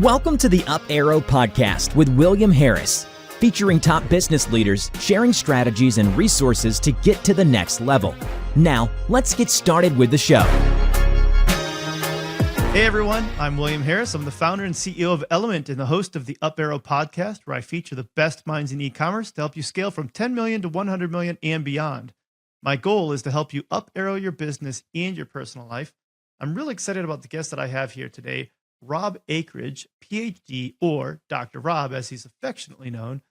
Welcome to the Up Arrow Podcast with William Harris, featuring top business leaders sharing strategies and resources to get to the next level. Now, let's get started with the show. Hey everyone, I'm William Harris. I'm the founder and CEO of Element and the host of the Up Arrow Podcast, where I feature the best minds in e-commerce to help you scale from 10 million to 100 million and beyond. My goal is to help you up arrow your business and your personal life. I'm really excited about the guest that I have here today, Robb Akridge, PhD, or Dr. Robb, as he's affectionately known.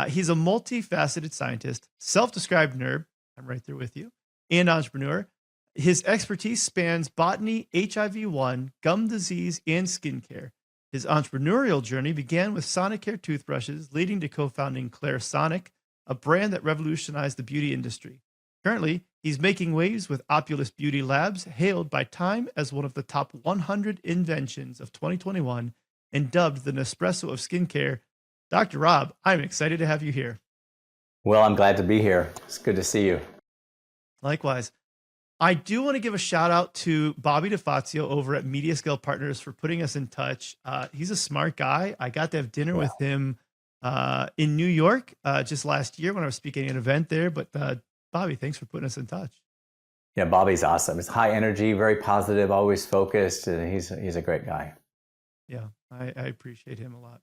He's a multifaceted scientist, self-described nerd, I'm right there with you, and entrepreneur. His expertise spans botany, HIV-1, gum disease, and skincare. His entrepreneurial journey began with Sonicare toothbrushes, leading to co-founding Clarisonic, a brand that revolutionized the beauty industry. Currently, he's making waves with OPULUS Beauty Labs, hailed by Time as one of the top 100 inventions of 2021 and dubbed the Nespresso of skincare. Dr. Robb, I'm excited to have you here. Well, I'm glad to be here. It's good to see you. Likewise. I do want to give a shout out to Bobby DeFazio over at Media Scale Partners for putting us in touch. He's a smart guy. I got to have dinner with him in New York just last year when I was speaking at an event there. But Bobby, thanks for putting us in touch. Yeah, Bobby's awesome. He's high energy, very positive, always focused. And he's a great guy. Yeah, I appreciate him a lot.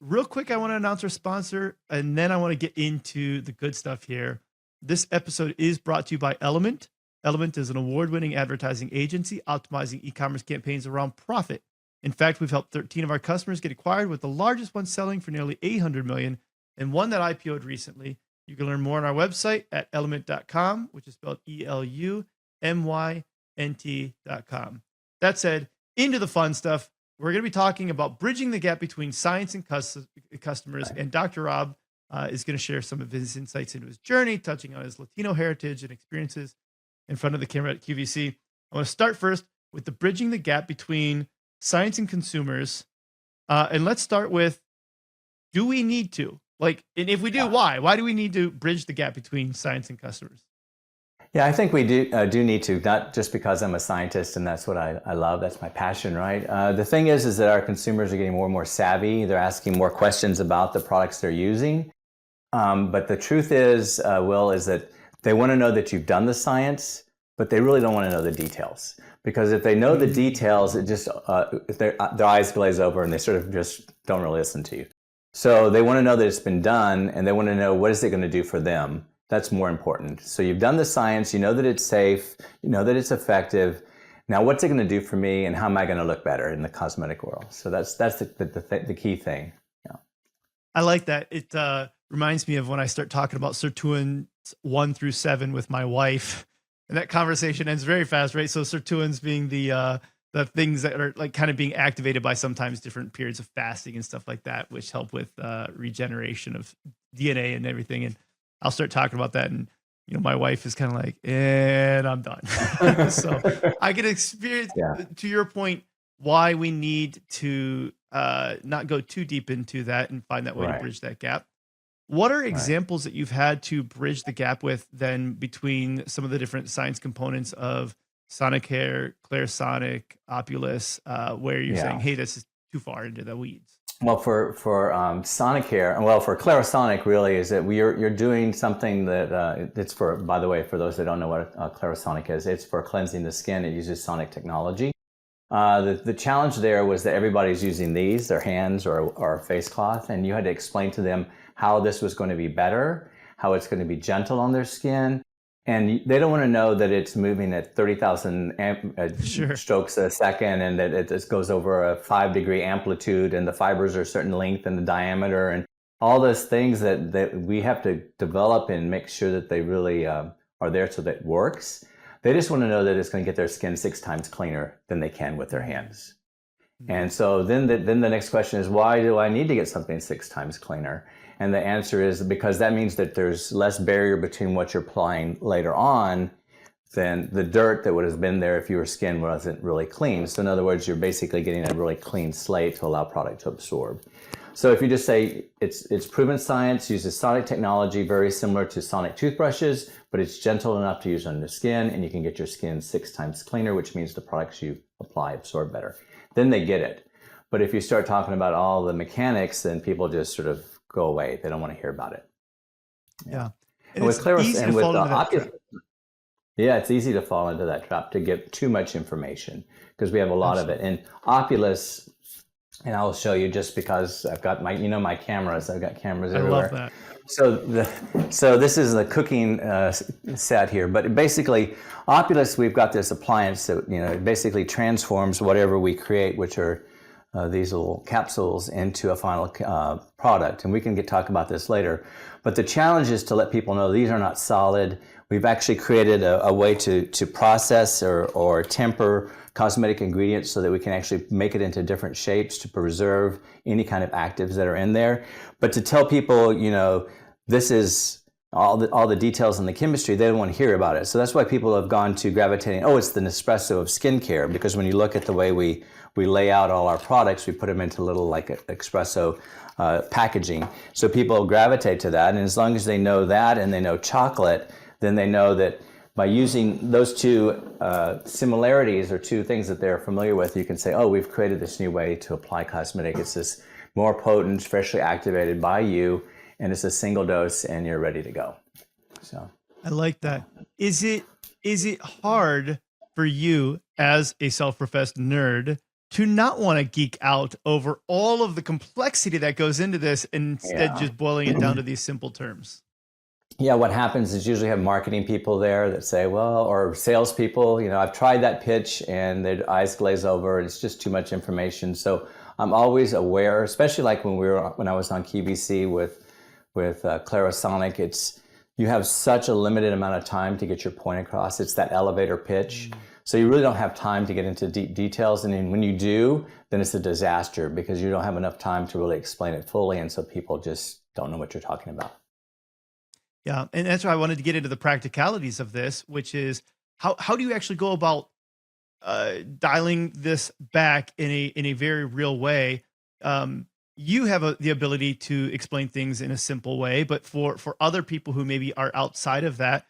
Real quick, I want to announce our sponsor, and then I want to get into the good stuff here. This episode is brought to you by Element. Element is an award-winning advertising agency optimizing e-commerce campaigns around profit. In fact, we've helped 13 of our customers get acquired, with the largest one selling for nearly $800 million, and one that IPO'd recently. You can learn more on our website at element.com, which is spelled ELUMYNT.com. That said, into the fun stuff. We're going to be talking about bridging the gap between science and customers, and Dr. Robb is going to share some of his insights into his journey, touching on his Latino heritage and experiences in front of the camera at QVC. I want to start first with the bridging the gap between science and consumers. And let's start with, do we need to? And if we do, why? Why do we need to bridge the gap between science and customers? Yeah, I think we do need to, not just because I'm a scientist and that's what I love, that's my passion, right? The thing is that our consumers are getting more and more savvy. They're asking more questions about the products they're using. But the truth is, Will, is that they want to know that you've done the science, but they really don't want to know the details. Because if they know the details, it just their eyes glaze over and they sort of just don't really listen to you. So they want to know that it's been done, and they want to know what is it going to do for them. That's more important. So you've done the science, you know that it's safe, you know that it's effective. Now, what's it going to do for me, and how am I going to look better in the cosmetic world? So that's the key thing. Yeah. I like that. It reminds me of when I start talking about sirtuins 1 through 7 with my wife, and that conversation ends very fast, right? So sirtuins being the things that are like kind of being activated by sometimes different periods of fasting and stuff like that, which help with regeneration of DNA and everything. And I'll start talking about that, and my wife is kind of like, and I'm done. So I can experience, to your point, why we need to not go too deep into that and find that way to bridge that gap. What are examples that you've had to bridge the gap with then between some of the different science components of Sonicare, Clarisonic, OPULUS, where you're saying, hey, this is too far into the weeds? Well, for Sonicare, for Clarisonic, really, is that you're doing something that it's for, by the way, for those that don't know what Clarisonic is, it's for cleansing the skin. It uses sonic technology. The challenge there was that everybody's using these, their hands or a face cloth, and you had to explain to them how this was going to be better, how it's going to be gentle on their skin. And they don't want to know that it's moving at 30,000 strokes a second, and that it just goes over a 5-degree amplitude, and the fibers are a certain length and the diameter, and all those things that we have to develop and make sure that they really are there so that it works. They just want to know that it's going to get their skin 6 times cleaner than they can with their hands. And so then the next question is, why do I need to get something 6 times cleaner? And the answer is because that means that there's less barrier between what you're applying later on than the dirt that would have been there if your skin wasn't really clean. So in other words, you're basically getting a really clean slate to allow product to absorb. So if you just say it's proven science, uses sonic technology, very similar to sonic toothbrushes, but it's gentle enough to use on the skin, and you can get your skin 6 times cleaner, which means the products you apply absorb better. Then they get it. But if you start talking about all the mechanics, then people just sort of go away. They don't want to hear about it. Yeah. And with easy to fall into that trap. Yeah, it's easy to fall into that trap to get too much information because we have a lot of it. And OPULUS, and I'll show you just because I've got my, my cameras. I've got cameras everywhere. I love that. So this is the cooking set here, but basically OPULUS, we've got this appliance that it basically transforms whatever we create, which are these little capsules, into a final product, and we can talk about this later. But the challenge is to let people know these are not solid. We've actually created a way to process or temper cosmetic ingredients so that we can actually make it into different shapes to preserve any kind of actives that are in there. But to tell people, this is all the details in the chemistry, they don't want to hear about it. So that's why people have gone to gravitating, it's the Nespresso of skincare, because when you look at the way we lay out all our products, we put them into little like espresso packaging. So people gravitate to that, and as long as they know that and they know chocolate, then they know that by using those two similarities or two things that they're familiar with, you can say, we've created this new way to apply cosmetic. It's this more potent, freshly activated by you, and it's a single dose, and you're ready to go. So I like that. Is it hard for you as a self-professed nerd to not want to geek out over all of the complexity that goes into this, and instead just boiling it down to these simple terms? Yeah, what happens is usually have marketing people there that say, or salespeople, I've tried that pitch and their eyes glaze over and it's just too much information. So I'm always aware, especially like when I was on QVC with Clarisonic, you have such a limited amount of time to get your point across. It's that elevator pitch. So you really don't have time to get into deep details. And then when you do, then it's a disaster because you don't have enough time to really explain it fully. And so people just don't know what you're talking about. Yeah, and that's why I wanted to get into the practicalities of this, which is how do you actually go about dialing this back in a very real way? You have the ability to explain things in a simple way, but for other people who maybe are outside of that,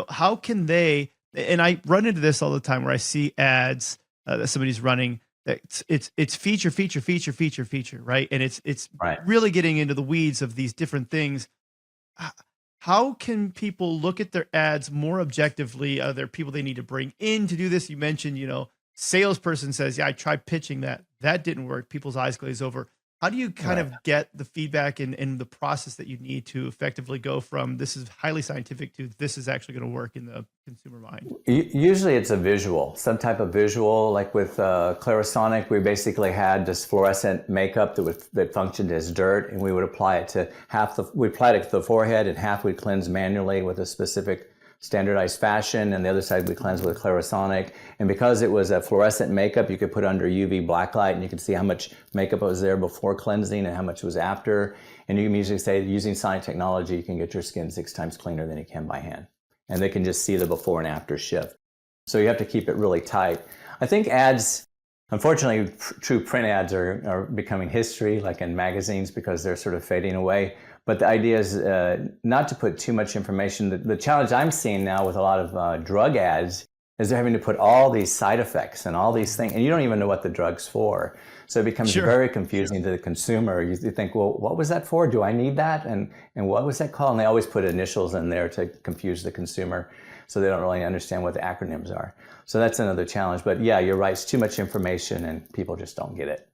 how can they? And I run into this all the time where I see ads that somebody's running. It's feature, right? And it's right. Really getting into the weeds of these different things. How can people look at their ads more objectively? Are there people they need to bring in to do this? You mentioned, salesperson says, I tried pitching that didn't work. People's eyes glaze over. How do you kind of get the feedback and the process that you need to effectively go from this is highly scientific to this is actually going to work in the consumer mind? Usually it's a visual, some type of visual. Like with Clarisonic, we basically had this fluorescent makeup that functioned as dirt, and we would apply it to we'd apply it to the forehead, and half we'd cleanse manually with a specific standardized fashion, and the other side we cleanse with Clarisonic. And because it was a fluorescent makeup, you could put under UV blacklight and you could see how much makeup was there before cleansing and how much was after. And you can usually say using Sonic technology, you can get your skin 6 times cleaner than you can by hand. And they can just see the before and after shift. So you have to keep it really tight. I think ads, unfortunately, true print ads are becoming history, like in magazines, because they're sort of fading away. But the idea is not to put too much information. The challenge I'm seeing now with a lot of drug ads is they're having to put all these side effects and all these things, and you don't even know what the drug's for. So it becomes very confusing to the consumer. You think, well, what was that for? Do I need that? And what was that called? And they always put initials in there to confuse the consumer, so they don't really understand what the acronyms are. So that's another challenge. But yeah, you're right. It's too much information, and people just don't get it.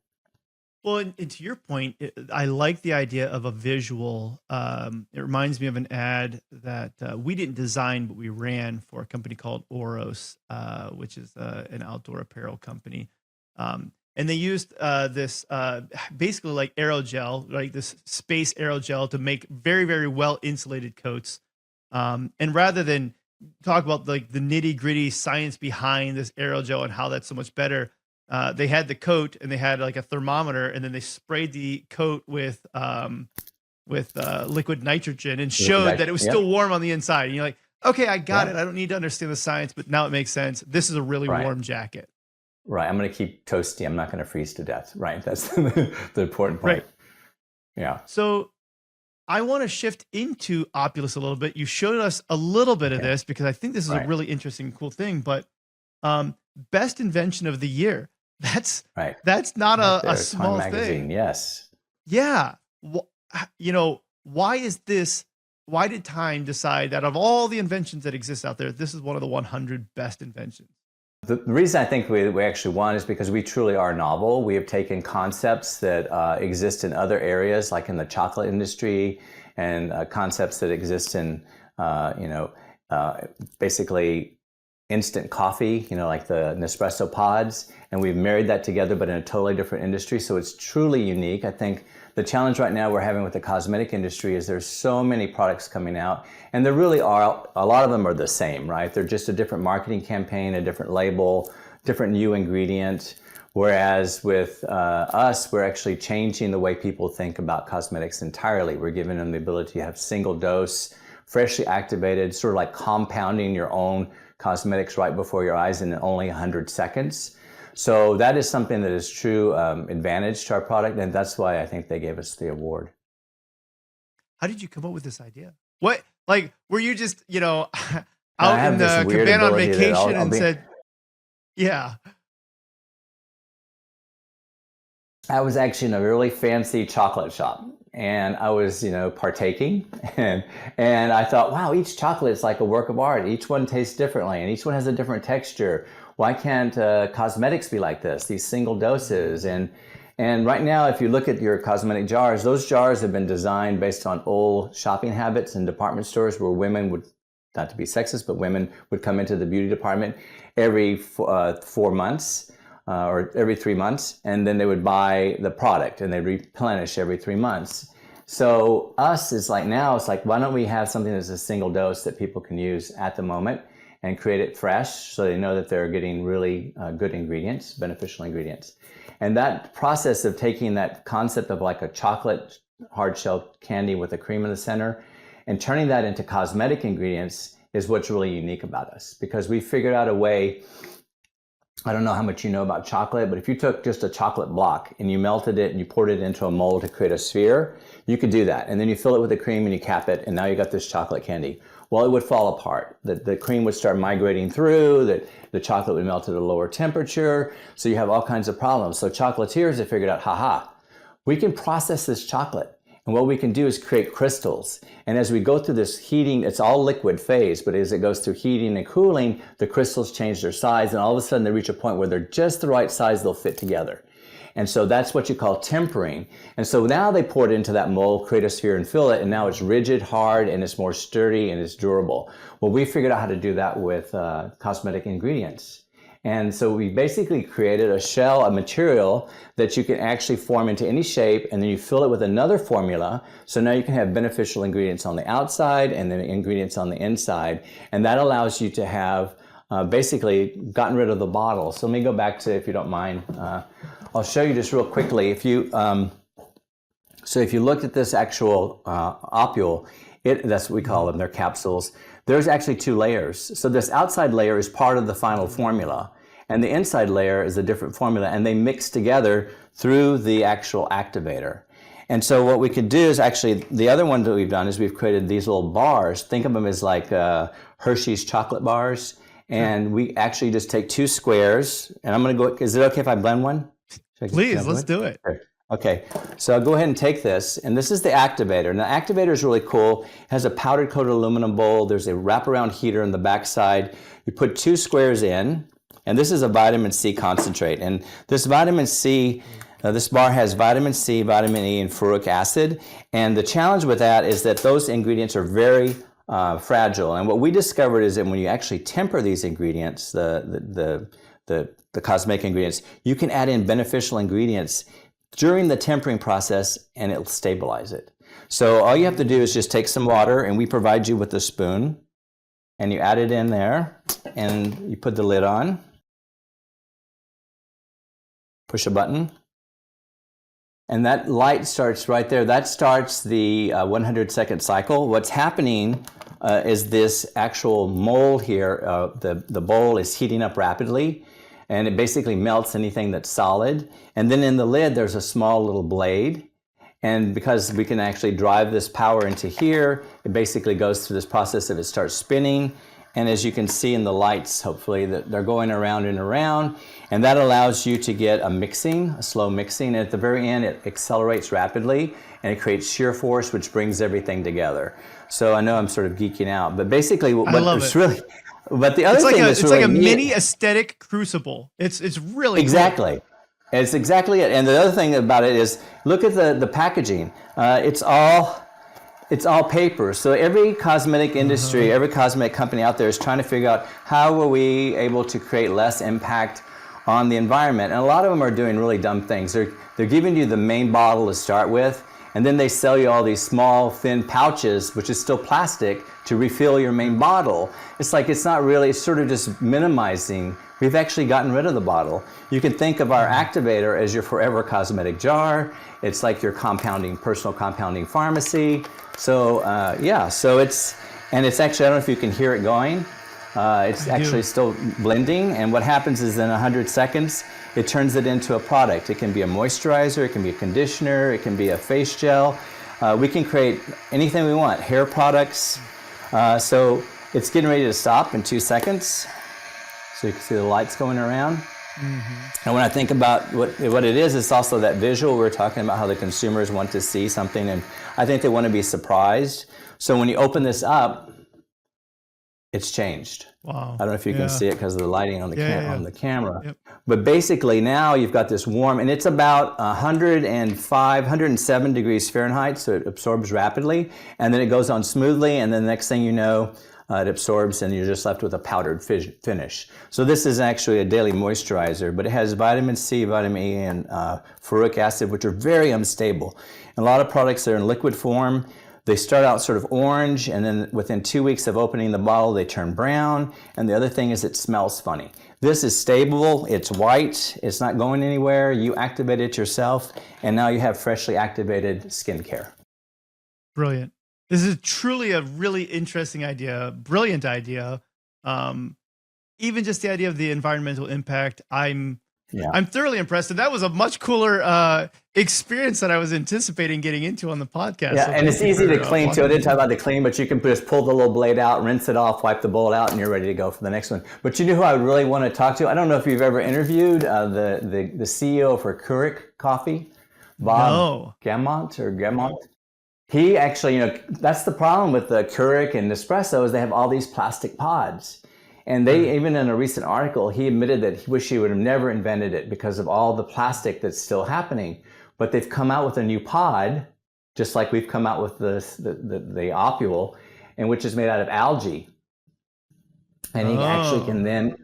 Well, and to your point, I like the idea of a visual. It reminds me of an ad that we didn't design, but we ran for a company called Oros, which is an outdoor apparel company. And they used this basically like aerogel, like this space aerogel to make very, very well insulated coats. And rather than talk about like the nitty gritty science behind this aerogel and how that's so much better, they had the coat and they had like a thermometer, and then they sprayed the coat with liquid nitrogen and showed that it was still warm on the inside. And you're like, okay, I got it. I don't need to understand the science, but now it makes sense. This is a really warm jacket. Right. I'm going to keep toasty. I'm not going to freeze to death. Right. That's the important point. Right. Yeah. So I want to shift into OPULUS a little bit. You showed us a little bit of this because I think this is a really interesting, cool thing, but best invention of the year. That's Right. that's not Right a there, small Time magazine. thing. Yes. Yeah. Why is this? Why did Time decide that of all the inventions that exist out there, this is one of the 100 best inventions? The reason I think we actually won is because we truly are novel. We have taken concepts that exist in other areas, like in the chocolate industry, and concepts that exist in, basically instant coffee, like the Nespresso pods, and we've married that together, but in a totally different industry. So it's truly unique. I think the challenge right now we're having with the cosmetic industry is there's so many products coming out, and there really are, a lot of them are the same, right? They're just a different marketing campaign, a different label, different new ingredient. Whereas with us, we're actually changing the way people think about cosmetics entirely. We're giving them the ability to have single dose, freshly activated, sort of like compounding your own cosmetics right before your eyes in only 100 seconds. So that is something that is true advantage to our product, and that's why I think they gave us the award. How did you come up with this idea? What, like, were you just, out I have in this the weird cabana on ability that vacation I'll and be- said, yeah, I was actually in a really fancy chocolate shop, and I was, partaking, and I thought, wow, each chocolate is like a work of art. Each one tastes differently, and each one has a different texture. Why can't cosmetics be like this? These single doses, and right now, if you look at your cosmetic jars, those jars have been designed based on old shopping habits in department stores where women would, not to be sexist, but women would come into the beauty department every 4 months. Or every 3 months, and then they would buy the product and they replenish every 3 months. So us is like now, it's like, why don't we have something that's a single dose that people can use at the moment and create it fresh so they know that they're getting really good ingredients, beneficial ingredients. And that process of taking that concept of like a chocolate hard shell candy with a cream in the center and turning that into cosmetic ingredients is what's really unique about us, because we figured out a way. I don't know how much you know about chocolate, but if you took just a chocolate block and you melted it and you poured it into a mold to create a sphere, you could do that. And then you fill it with the cream and you cap it, and now you got this chocolate candy. Well, it would fall apart. The cream would start migrating through, the chocolate would melt at a lower temperature, so you have all kinds of problems. So chocolatiers have figured out, we can process this chocolate. And what we can do is create crystals. And as we go through this heating, it's all liquid phase, but as it goes through heating and cooling, the crystals change their size, and all of a sudden they reach a point where they're just the right size, they'll fit together. And so that's what you call tempering. And so now they pour it into that mold, create a sphere and fill it, and now it's rigid, hard, and it's more sturdy and it's durable. Well, we figured out how to do that with cosmetic ingredients. And so we basically created a shell, a material that you can actually form into any shape, and then you fill it with another formula. So now you can have beneficial ingredients on the outside and then ingredients on the inside. And that allows you to have basically gotten rid of the bottle. So let me go back to, if you don't mind, I'll show you just real quickly. If you looked at this actual opule, that's what we call them, they're capsules. There's actually 2 layers. So this outside layer is part of the final formula, and the inside layer is a different formula, and they mix together through the actual activator. And so what we could do is actually, the other one that we've done is we've created these little bars. Think of them as like Hershey's chocolate bars. And we actually just take 2 squares, and I'm going to go, is it okay if I blend one? Please, let's do it. Okay, so I'll go ahead and take this, and this is the activator. And the activator is really cool. It has a powdered coated aluminum bowl. There's a wraparound heater in the backside. You put 2 squares in, and this is a vitamin C concentrate. And this vitamin C, this bar has vitamin C, vitamin E, and ferulic acid. And the challenge with that is that those ingredients are very fragile. And what we discovered is that when you actually temper these ingredients, the cosmetic ingredients, you can add in beneficial ingredients during the tempering process, and it'll stabilize it. So all you have to do is just take some water, and we provide you with a spoon, and you add it in there, and you put the lid on, push a button, and that light starts right there. That starts the 100-second cycle. What's happening is this actual mold here, the bowl is heating up rapidly, and it basically melts anything that's solid. And then in the lid, there's a small little blade. And because we can actually drive this power into here, it basically goes through this process of it starts spinning, And as you can see in the lights, hopefully, that they're going around and around. And that allows you to get a slow mixing. And at the very end, it accelerates rapidly and it creates shear force, which brings everything together. So I know I'm sort of geeking out, but basically what it's really, but the other thing that's it's really like a neat, mini aesthetic crucible. It's really exactly. cool. It's exactly it. And the other thing about it is, look at the packaging. It's all paper. So every cosmetic industry, every cosmetic company out there is trying to figure out how are we able to create less impact on the environment. And a lot of them are doing really dumb things. They're giving you the main bottle to start with, and then they sell you all these small, thin pouches, which is still plastic, to refill your main bottle. It's like, it's not really, it's sort of just minimizing. We've actually gotten rid of the bottle. You can think of our activator as your forever cosmetic jar. It's like your personal compounding pharmacy. So so it's actually, I don't know if you can hear it going. It's actually still blending, and what happens is in 100 seconds, it turns it into a product. It can be a moisturizer, it can be a conditioner, it can be a face gel. We can create anything we want, hair products. So it's getting ready to stop in 2 seconds. So you can see the lights going around. And when I think about what it is, it's also that visual. We're talking about how the consumers want to see something, and I think they want to be surprised. So when you open this up, it's changed. Wow. I don't know if you can see it because of the lighting on the on the camera. Yep. But basically now you've got this warm, and it's about 105, 107 degrees Fahrenheit, so it absorbs rapidly, and then it goes on smoothly, and then the next thing you know, it absorbs and you're just left with a powdered finish. So this is actually a daily moisturizer, but it has vitamin C, vitamin E, and ferulic acid, which are very unstable. And a lot of products that are in liquid form, they start out sort of orange, and then within 2 weeks of opening the bottle, they turn brown. And the other thing is it smells funny. This is stable, it's white, it's not going anywhere. You activate it yourself, and now you have freshly activated skincare. Brilliant. This is truly a really interesting idea, brilliant idea. Even just the idea of the environmental impact, I'm thoroughly impressed. And that was a much cooler experience that I was anticipating getting into on the podcast. Yeah, so and it's easy to clean too. I didn't talk about the clean, but you can just pull the little blade out, rinse it off, wipe the bowl out, and you're ready to go for the next one. But you know who I really want to talk to? I don't know if you've ever interviewed the CEO for Keurig Coffee, Bob Gamont. He actually, that's the problem with the Keurig and Nespresso is they have all these plastic pods. And they, even in a recent article, he admitted that he wished he would have never invented it because of all the plastic that's still happening. But they've come out with a new pod, just like we've come out with the OPUL, and which is made out of algae. And he actually can then,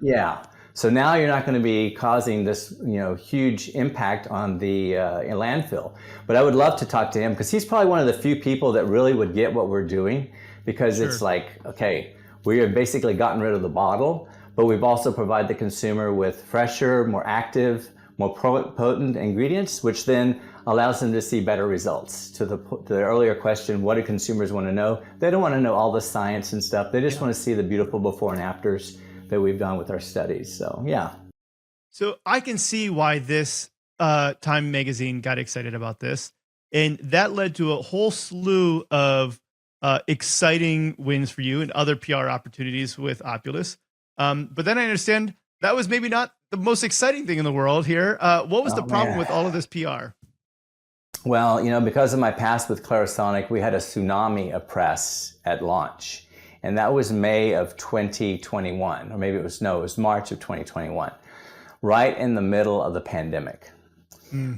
So now you're not going to be causing this, huge impact on the landfill. But I would love to talk to him because he's probably one of the few people that really would get what we're doing, because it's like, okay, we have basically gotten rid of the bottle, but we've also provided the consumer with fresher, more active, more potent ingredients, which then allows them to see better results. To the earlier question, what do consumers want to know? They don't want to know all the science and stuff. They just want to see the beautiful before and afters that we've done with our studies. So, So I can see why this Time magazine got excited about this. And that led to a whole slew of exciting wins for you and other PR opportunities with OPULUS. But then I understand that was maybe not the most exciting thing in the world here. What was the problem with all of this PR? Well, because of my past with Clarisonic, we had a tsunami of press at launch. And that was May of 2021, or maybe it was March of 2021, right in the middle of the pandemic.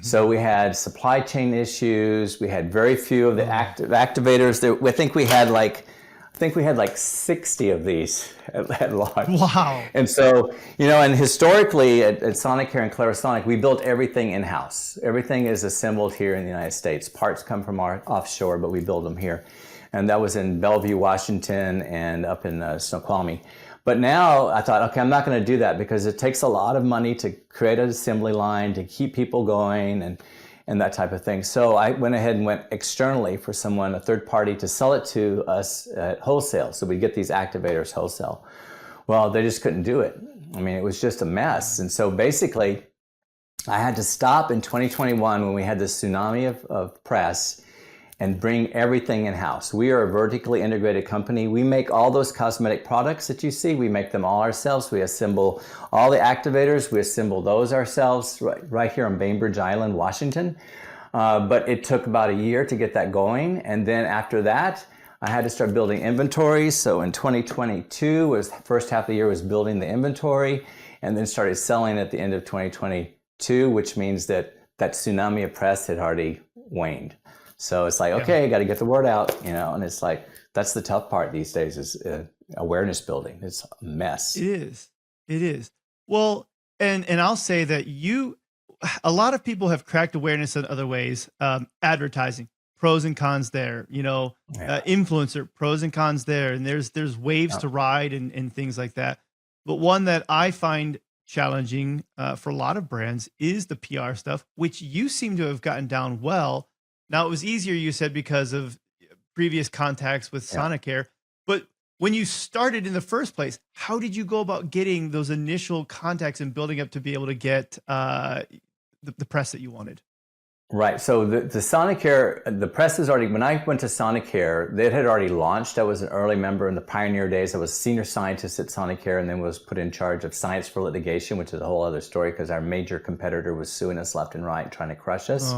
So we had supply chain issues. We had very few of the activators. I think we had like 60 of these at launch. Wow. And so, and historically at Sonicare and Clarisonic, we built everything in-house. Everything is assembled here in the United States. Parts come from our offshore, but we build them here. And that was in Bellevue, Washington, and up in Snoqualmie. But now I thought, okay, I'm not going to do that because it takes a lot of money to create an assembly line, to keep people going, and that type of thing. So I went ahead and went externally for someone, a third party, to sell it to us at wholesale. So we get these activators wholesale. Well, they just couldn't do it. I mean, it was just a mess. And so basically, I had to stop in 2021 when we had this tsunami of press. and bring everything in-house. We are a vertically integrated company. We make all those cosmetic products that you see. We make them all ourselves. We assemble all the activators. We assemble those ourselves right here on Bainbridge Island, Washington. But it took about a year to get that going. And then after that, I had to start building inventories. So in 2022, was the first half of the year was building the inventory, and then started selling at the end of 2022, which means that that tsunami of press had already waned. So it's like, okay, got to get the word out, and it's like, that's the tough part these days is awareness building. It's a mess. It is. Well, and I'll say that a lot of people have cracked awareness in other ways. Advertising, pros and cons there, influencer, pros and cons there. And there's waves to ride and things like that. But one that I find challenging for a lot of brands is the PR stuff, which you seem to have gotten down well. Now, it was easier, you said, because of previous contacts with Sonicare. But when you started in the first place, how did you go about getting those initial contacts and building up to be able to get the press that you wanted? Right. So the Sonicare, the press is already, when I went to Sonicare, it had already launched. I was an early member in the pioneer days. I was senior scientist at Sonicare and then was put in charge of science for litigation, which is a whole other story because our major competitor was suing us left and right, trying to crush us.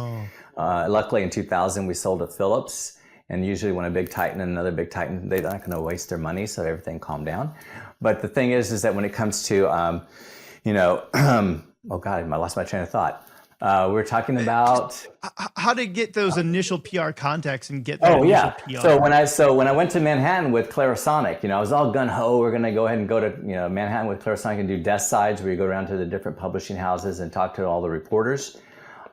Luckily in 2000, we sold to Philips. And usually when a big Titan and another big Titan, they're not going to waste their money. So everything calmed down. But the thing is that when it comes to, oh God, I lost my train of thought. We're talking about how to get those initial PR contacts and get that initial PR. So when I went to Manhattan with Clarisonic, I was all gun ho. We're going to go ahead and go to Manhattan with Clarisonic and do desk sides where you go around to the different publishing houses and talk to all the reporters.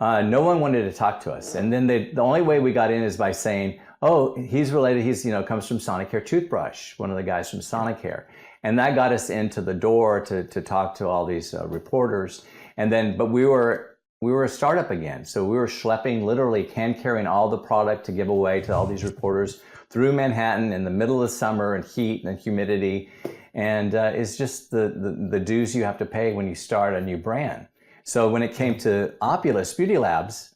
No one wanted to talk to us, and then the only way we got in is by saying, "Oh, he's related. He's comes from Sonicare toothbrush, one of the guys from Sonicare," and that got us into the door to talk to all these reporters. And then, but we were a startup again. So we were schlepping, literally carrying all the product to give away to all these reporters through Manhattan in the middle of summer and heat and humidity. And it's just the dues you have to pay when you start a new brand. So when it came to OPULUS Beauty Labs,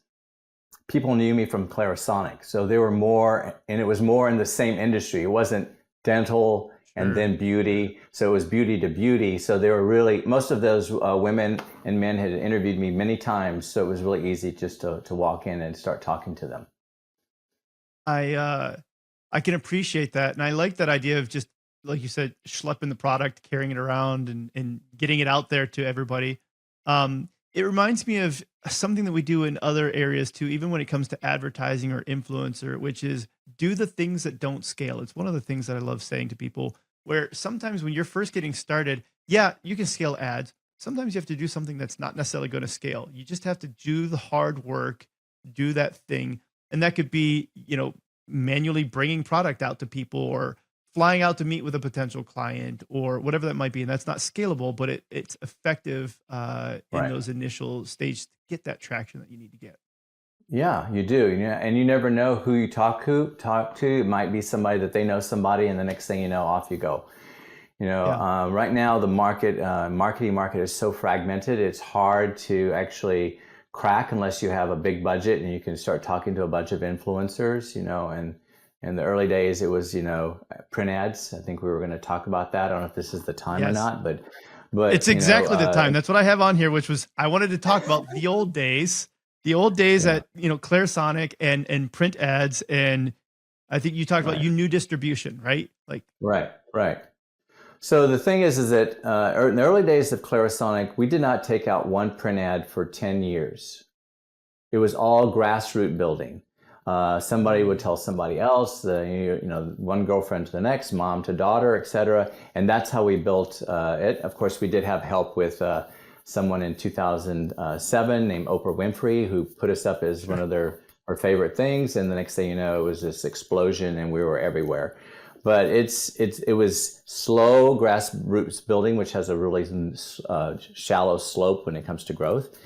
people knew me from Clarisonic. So they were more, and it was more in the same industry. It wasn't dental and then beauty. So it was beauty to beauty. So they were really, most of those women and men had interviewed me many times. So it was really easy just to walk in and start talking to them. I can appreciate that. And I like that idea of just, like you said, schlepping the product, carrying it around and getting it out there to everybody. It reminds me of something that we do in other areas too, even when it comes to advertising or influencer, which is do the things that don't scale. It's one of the things that I love saying to people, where sometimes when you're first getting started, you can scale ads. Sometimes you have to do something that's not necessarily going to scale. You just have to do the hard work, do that thing. And that could be, manually bringing product out to people or flying out to meet with a potential client or whatever that might be. And that's not scalable, but it's effective in those initial stages to get that traction that you need to get. Yeah, you do. And you never know who you talk to. It might be somebody that they know somebody, and the next thing you know, off you go. Right now the marketing market is so fragmented. It's hard to actually crack unless you have a big budget and you can start talking to a bunch of influencers. And in the early days, it was print ads. I think we were going to talk about that. I don't know if this is the time or not, but it's exactly the time. That's what I have on here, which was I wanted to talk about the old days. The old days at, Clarisonic and print ads. And I think you talked about, you knew distribution, right? Right. So the thing is that in the early days of Clarisonic, we did not take out one print ad for 10 years. It was all grassroots building. Somebody would tell somebody else, one girlfriend to the next, mom to daughter, etc. And that's how we built it. Of course, we did have help with someone in 2007 named Oprah Winfrey, who put us up as one of her favorite things. And the next thing you know, it was this explosion and we were everywhere. But it was slow grassroots building, which has a really shallow slope when it comes to growth.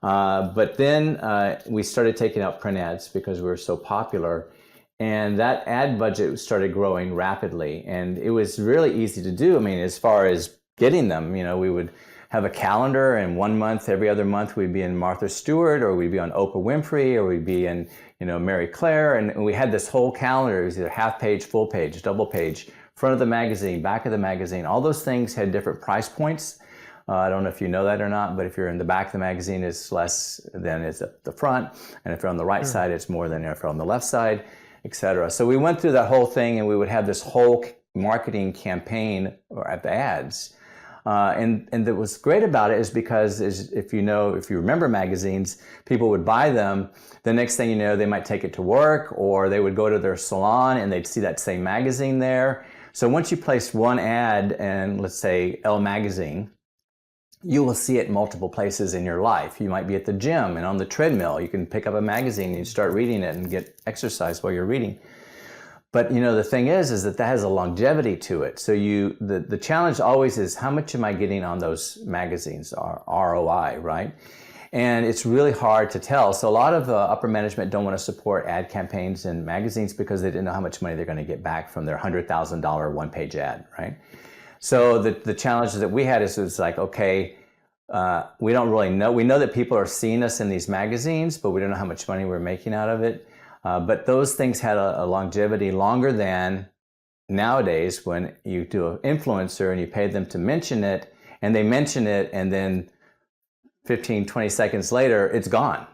But then we started taking out print ads because we were so popular. And that ad budget started growing rapidly. And it was really easy to do. I mean, as far as getting them, we would have a calendar, and 1 month, every other month, we'd be in Martha Stewart, or we'd be on Oprah Winfrey, or we'd be in, Mary Claire. And we had this whole calendar. It was either half page, full page, double page, front of the magazine, back of the magazine. All those things had different price points. I don't know if you know that or not, but if you're in the back of the magazine, it's less than it's at the front. And if you're on the right side, it's more than if you're on the left side, etc. So we went through that whole thing, and we would have this whole marketing campaign or at the ads. And what was great about it is because if you remember magazines, people would buy them. The next thing you know, they might take it to work, or they would go to their salon and they'd see that same magazine there. So once you place one ad in, let's say, Elle magazine, you will see it multiple places in your life. You might be at the gym and on the treadmill. You can pick up a magazine and start reading it and get exercise while you're reading. But the thing is that has a longevity to it. So the challenge always is, how much am I getting on those magazines, or ROI, right? And it's really hard to tell. So a lot of upper management don't want to support ad campaigns in magazines because they didn't know how much money they're going to get back from their $100,000 one-page ad, right? So the challenge that we had is like, okay, we don't really know. We know that people are seeing us in these magazines, but we don't know how much money we're making out of it. But those things had a longevity longer than nowadays when you do an influencer and you pay them to mention it, and they mention it, and then 15, 20 seconds later, it's gone.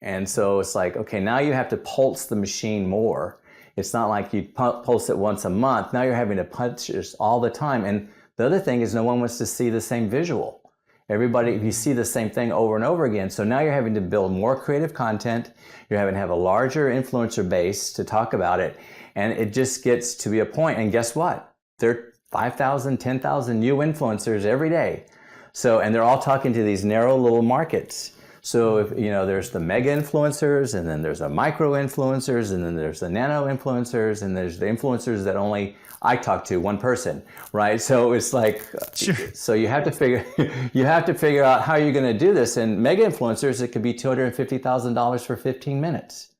And so it's like, okay, now you have to pulse the machine more. It's not like you pulse it once a month. Now you're having to punch this all the time. And the other thing is, no one wants to see the same visual. Everybody, you see the same thing over and over again. So now you're having to build more creative content. You're having to have a larger influencer base to talk about it. And it just gets to be a point. And guess what? There are 5,000, 10,000 new influencers every day. So, and they're all talking to these narrow little markets. So if, there's the mega influencers, and then there's the micro influencers, and then there's the nano influencers, and there's the influencers that only I talk to one person, right? So it's like, sure. So you have to figure out how you're going to do this. And mega influencers, it could be $250,000 for 15 minutes,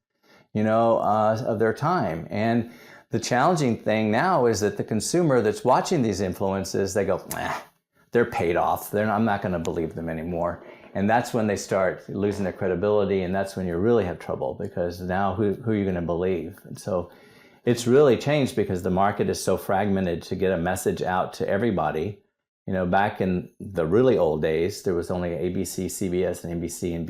of their time. And the challenging thing now is that the consumer that's watching these influences, they go, they're paid off. I'm not going to believe them anymore. And that's when they start losing their credibility, and that's when you really have trouble, because now who are you going to believe? And so it's really changed because the market is so fragmented to get a message out to everybody. Back in the really old days, there was only ABC, CBS, and NBC, and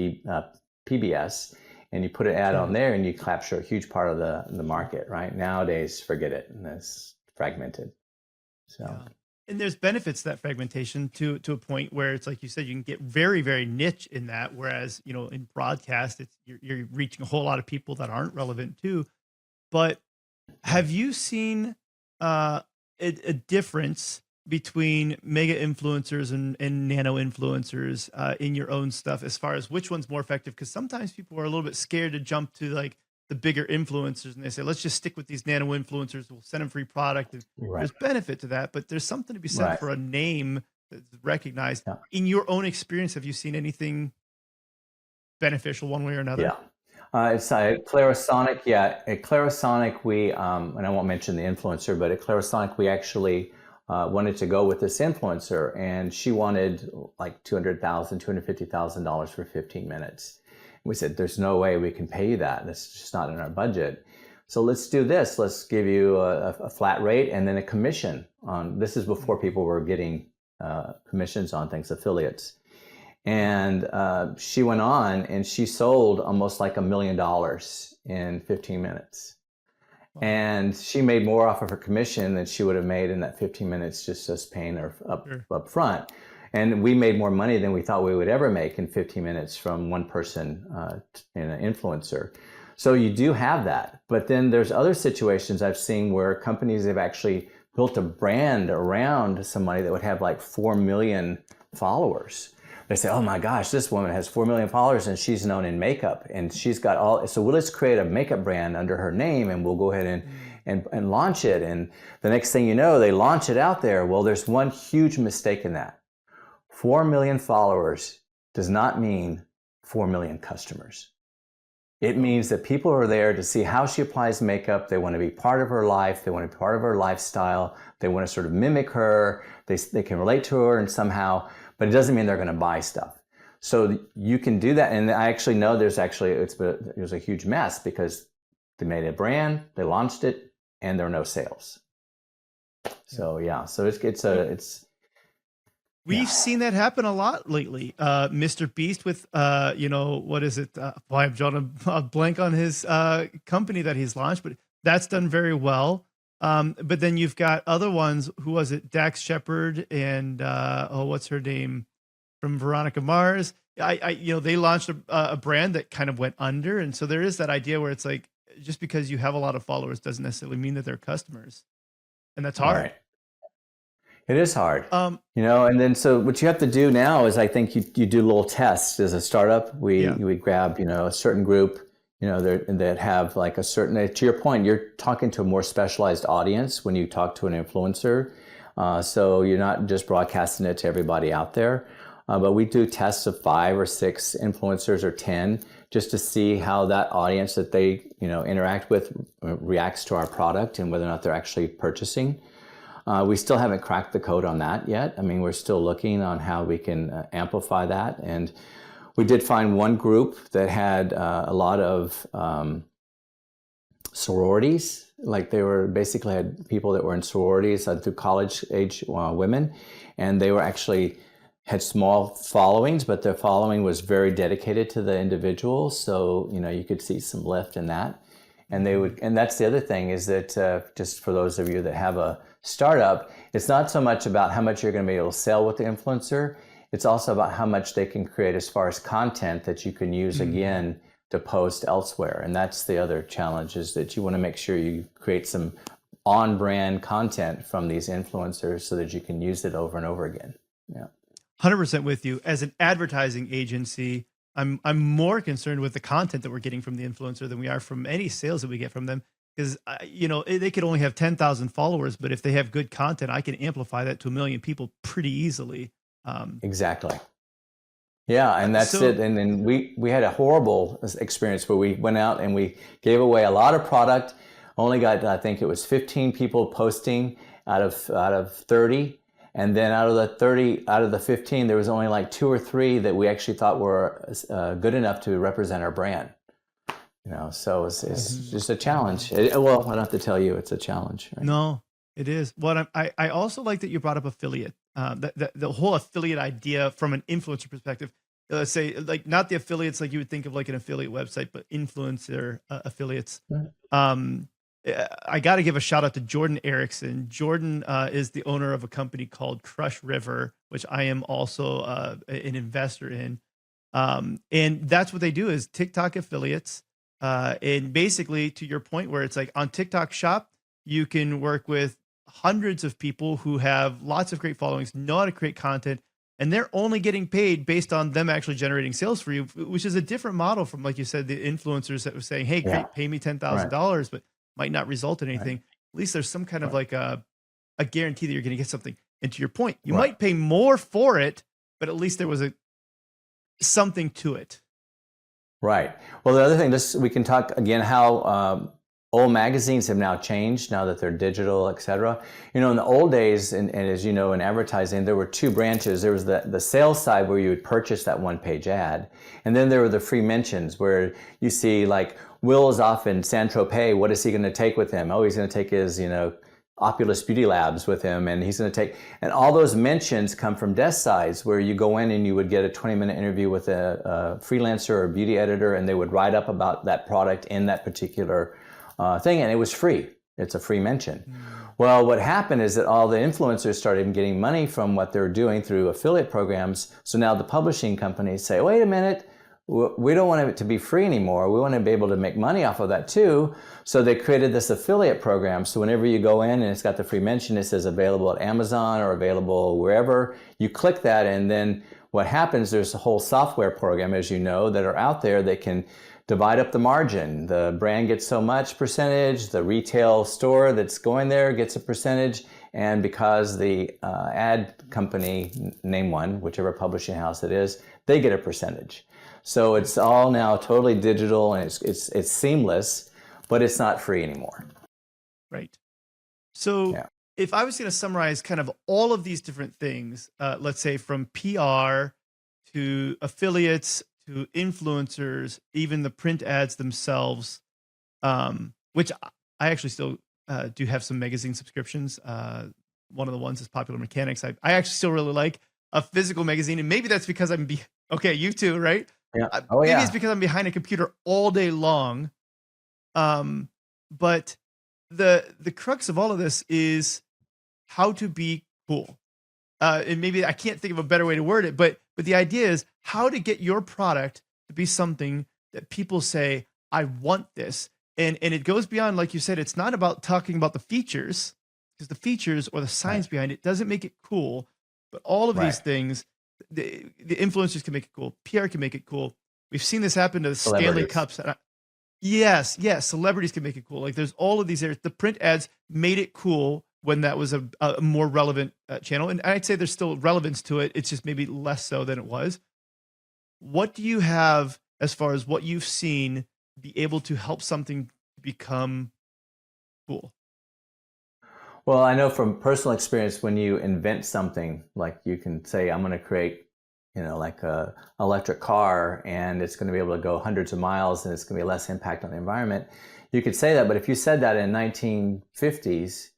PBS, and you put an ad on there and you capture a huge part of the market, right? Nowadays, forget it, and it's fragmented. So. Yeah. And there's benefits to that fragmentation to a point where it's like you said, you can get very, very niche in that. Whereas, in broadcast, you're reaching a whole lot of people that aren't relevant too. But have you seen a difference between mega influencers and nano influencers in your own stuff, as far as which one's more effective? Because sometimes people are a little bit scared to jump to like the bigger influencers, and they say, let's just stick with these nano influencers. We'll send them free product. Right. There's benefit to that, but there's something to be said for a name that's recognized. Yeah. In your own experience, have you seen anything beneficial one way or another? Yeah. It's Clarisonic. Yeah, at Clarisonic, we, and I won't mention the influencer, but at Clarisonic, we actually wanted to go with this influencer, and she wanted like $200,000, $250,000 for 15 minutes. We said, there's no way we can pay you that. That's just not in our budget. So let's do this. Let's give you a flat rate and then a commission on, this is before people were getting commissions on things, affiliates. And she went on and she sold almost like $1 million in 15 minutes. Wow. And she made more off of her commission than she would have made in that 15 minutes just paying her up front. And we made more money than we thought we would ever make in 15 minutes from one person and an influencer. So you do have that. But then there's other situations I've seen where companies have actually built a brand around somebody that would have like 4 million followers. They say, oh my gosh, this woman has 4 million followers and she's known in makeup and she's got all, so let's create a makeup brand under her name and we'll go ahead and launch it. And the next thing you know, they launch it out there. Well, there's one huge mistake in that. 4 million followers does not mean 4 million customers. It means that people are there to see how she applies makeup. They want to be part of her life. They want to be part of her lifestyle. They want to sort of mimic her. They can relate to her and somehow, but it doesn't mean they're going to buy stuff. So you can do that. And I actually know there's a huge mess because they made a brand, they launched it, and there are no sales. So yeah, so we've seen that happen a lot lately. Mr. Beast with, what is it? I'm drawing a blank on his company that he's launched, but that's done very well. But then you've got other ones. Who was it? Dax Shepard and what's her name from Veronica Mars? They launched a brand that kind of went under, and so there is that idea where it's like just because you have a lot of followers doesn't necessarily mean that they're customers, and that's hard. Right. It is hard, and then so what you have to do now is I think you do little tests as a startup. We grab, a certain group, that have like a certain, to your point, you're talking to a more specialized audience when you talk to an influencer. So you're not just broadcasting it to everybody out there, but we do tests of 5 or 6 influencers or 10 just to see how that audience that they, interact with reacts to our product and whether or not they're actually purchasing. We still haven't cracked the code on that yet. I mean, we're still looking on how we can amplify that. And we did find one group that had a lot of sororities. Like they were basically had people that were in sororities through college age women. And they were actually had small followings, but their following was very dedicated to the individual. So, you could see some lift in that. And that's the other thing is that just for those of you that have a startup, it's not so much about how much you're going to be able to sell with the influencer. It's also about how much they can create as far as content that you can use again to post elsewhere. And that's the other challenge is that you want to make sure you create some on-brand content from these influencers so that you can use it over and over again. Yeah. 100% with you. As an advertising agency, I'm more concerned with the content that we're getting from the influencer than we are from any sales that we get from them. Because, they could only have 10,000 followers, but if they have good content, I can amplify that to 1 million people pretty easily. Exactly. Yeah, and that's it. And then we had a horrible experience where we went out and we gave away a lot of product, only got, I think it was 15 people posting out of 30. And then out of the 15, there was only like 2 or 3 that we actually thought were good enough to represent our brand. So it's just a challenge. Well, I don't have to tell you, it's a challenge. Right? No, it is. I also like that you brought up affiliate. The whole affiliate idea from an influencer perspective. Let's say, like not the affiliates like you would think of like an affiliate website, but influencer affiliates. I got to give a shout out to Jordan Erickson. Jordan is the owner of a company called Crush River, which I am also an investor in. And that's what they do is TikTok affiliates. And basically to your point where it's like on TikTok shop, you can work with hundreds of people who have lots of great followings, know how to create content, and they're only getting paid based on them actually generating sales for you, which is a different model from, like you said, the influencers that were saying, hey, great, pay me $10,000, but might not result in anything. At least there's some kind of like a guarantee that you're going to get something. And to your point, you might pay more for it, but at least there was something to it. Right. Well, the other thing, we can talk again how old magazines have now changed now that they're digital, et cetera. In the old days, and as you know, in advertising, there were 2 branches. There was the sales side where you would purchase that 1-page ad. And then there were the free mentions where you see like Will is off in Saint-Tropez. What is he going to take with him? Oh, he's going to take his, OPULUS Beauty Labs with him, and he's going to take, and all those mentions come from desk sides where you go in and you would get a 20-minute interview with a freelancer or a beauty editor, and they would write up about that product in that particular thing, and it was free. It's a free mention. Well, what happened is that all the influencers started getting money from what they're doing through affiliate programs. So now the publishing companies say, wait a minute, we don't want it to be free anymore. We want to be able to make money off of that too. So they created this affiliate program. So whenever you go in and it's got the free mention, it says available at Amazon or available wherever, you click that, and then what happens, there's a whole software program, as you know, that are out there that can divide up the margin. The brand gets so much percentage, the retail store that's going there gets a percentage, and because the ad company, name one, whichever publishing house it is, they get a percentage. So it's all now totally digital, and it's seamless, but it's not free anymore. Right. So if I was going to summarize kind of all of these different things, let's say from PR to affiliates to influencers, even the print ads themselves, which I actually still do have some magazine subscriptions. One of the ones is Popular Mechanics. I actually still really like a physical magazine, and maybe that's because okay, you too, right? Yeah. Maybe it's because I'm behind a computer all day long. But the crux of all of this is how to be cool. And maybe I can't think of a better way to word it, but the idea is how to get your product to be something that people say, I want this. And it goes beyond, like you said, it's not about talking about the features, because the features or the science behind it doesn't make it cool. But all of these things, the influencers can make it cool. PR can make it cool. We've seen this happen to the Stanley Cups. Yes, celebrities can make it cool. Like there's all of these areas. The print ads made it cool when that was a more relevant channel. And I'd say there's still relevance to it. It's just maybe less so than it was. What do you have as far as what you've seen be able to help something become cool? Well, I know from personal experience, when you invent something, like you can say, I'm going to create, like a electric car, and it's going to be able to go hundreds of miles, and it's going to be less impact on the environment. You could say that, but if you said that in 1950s,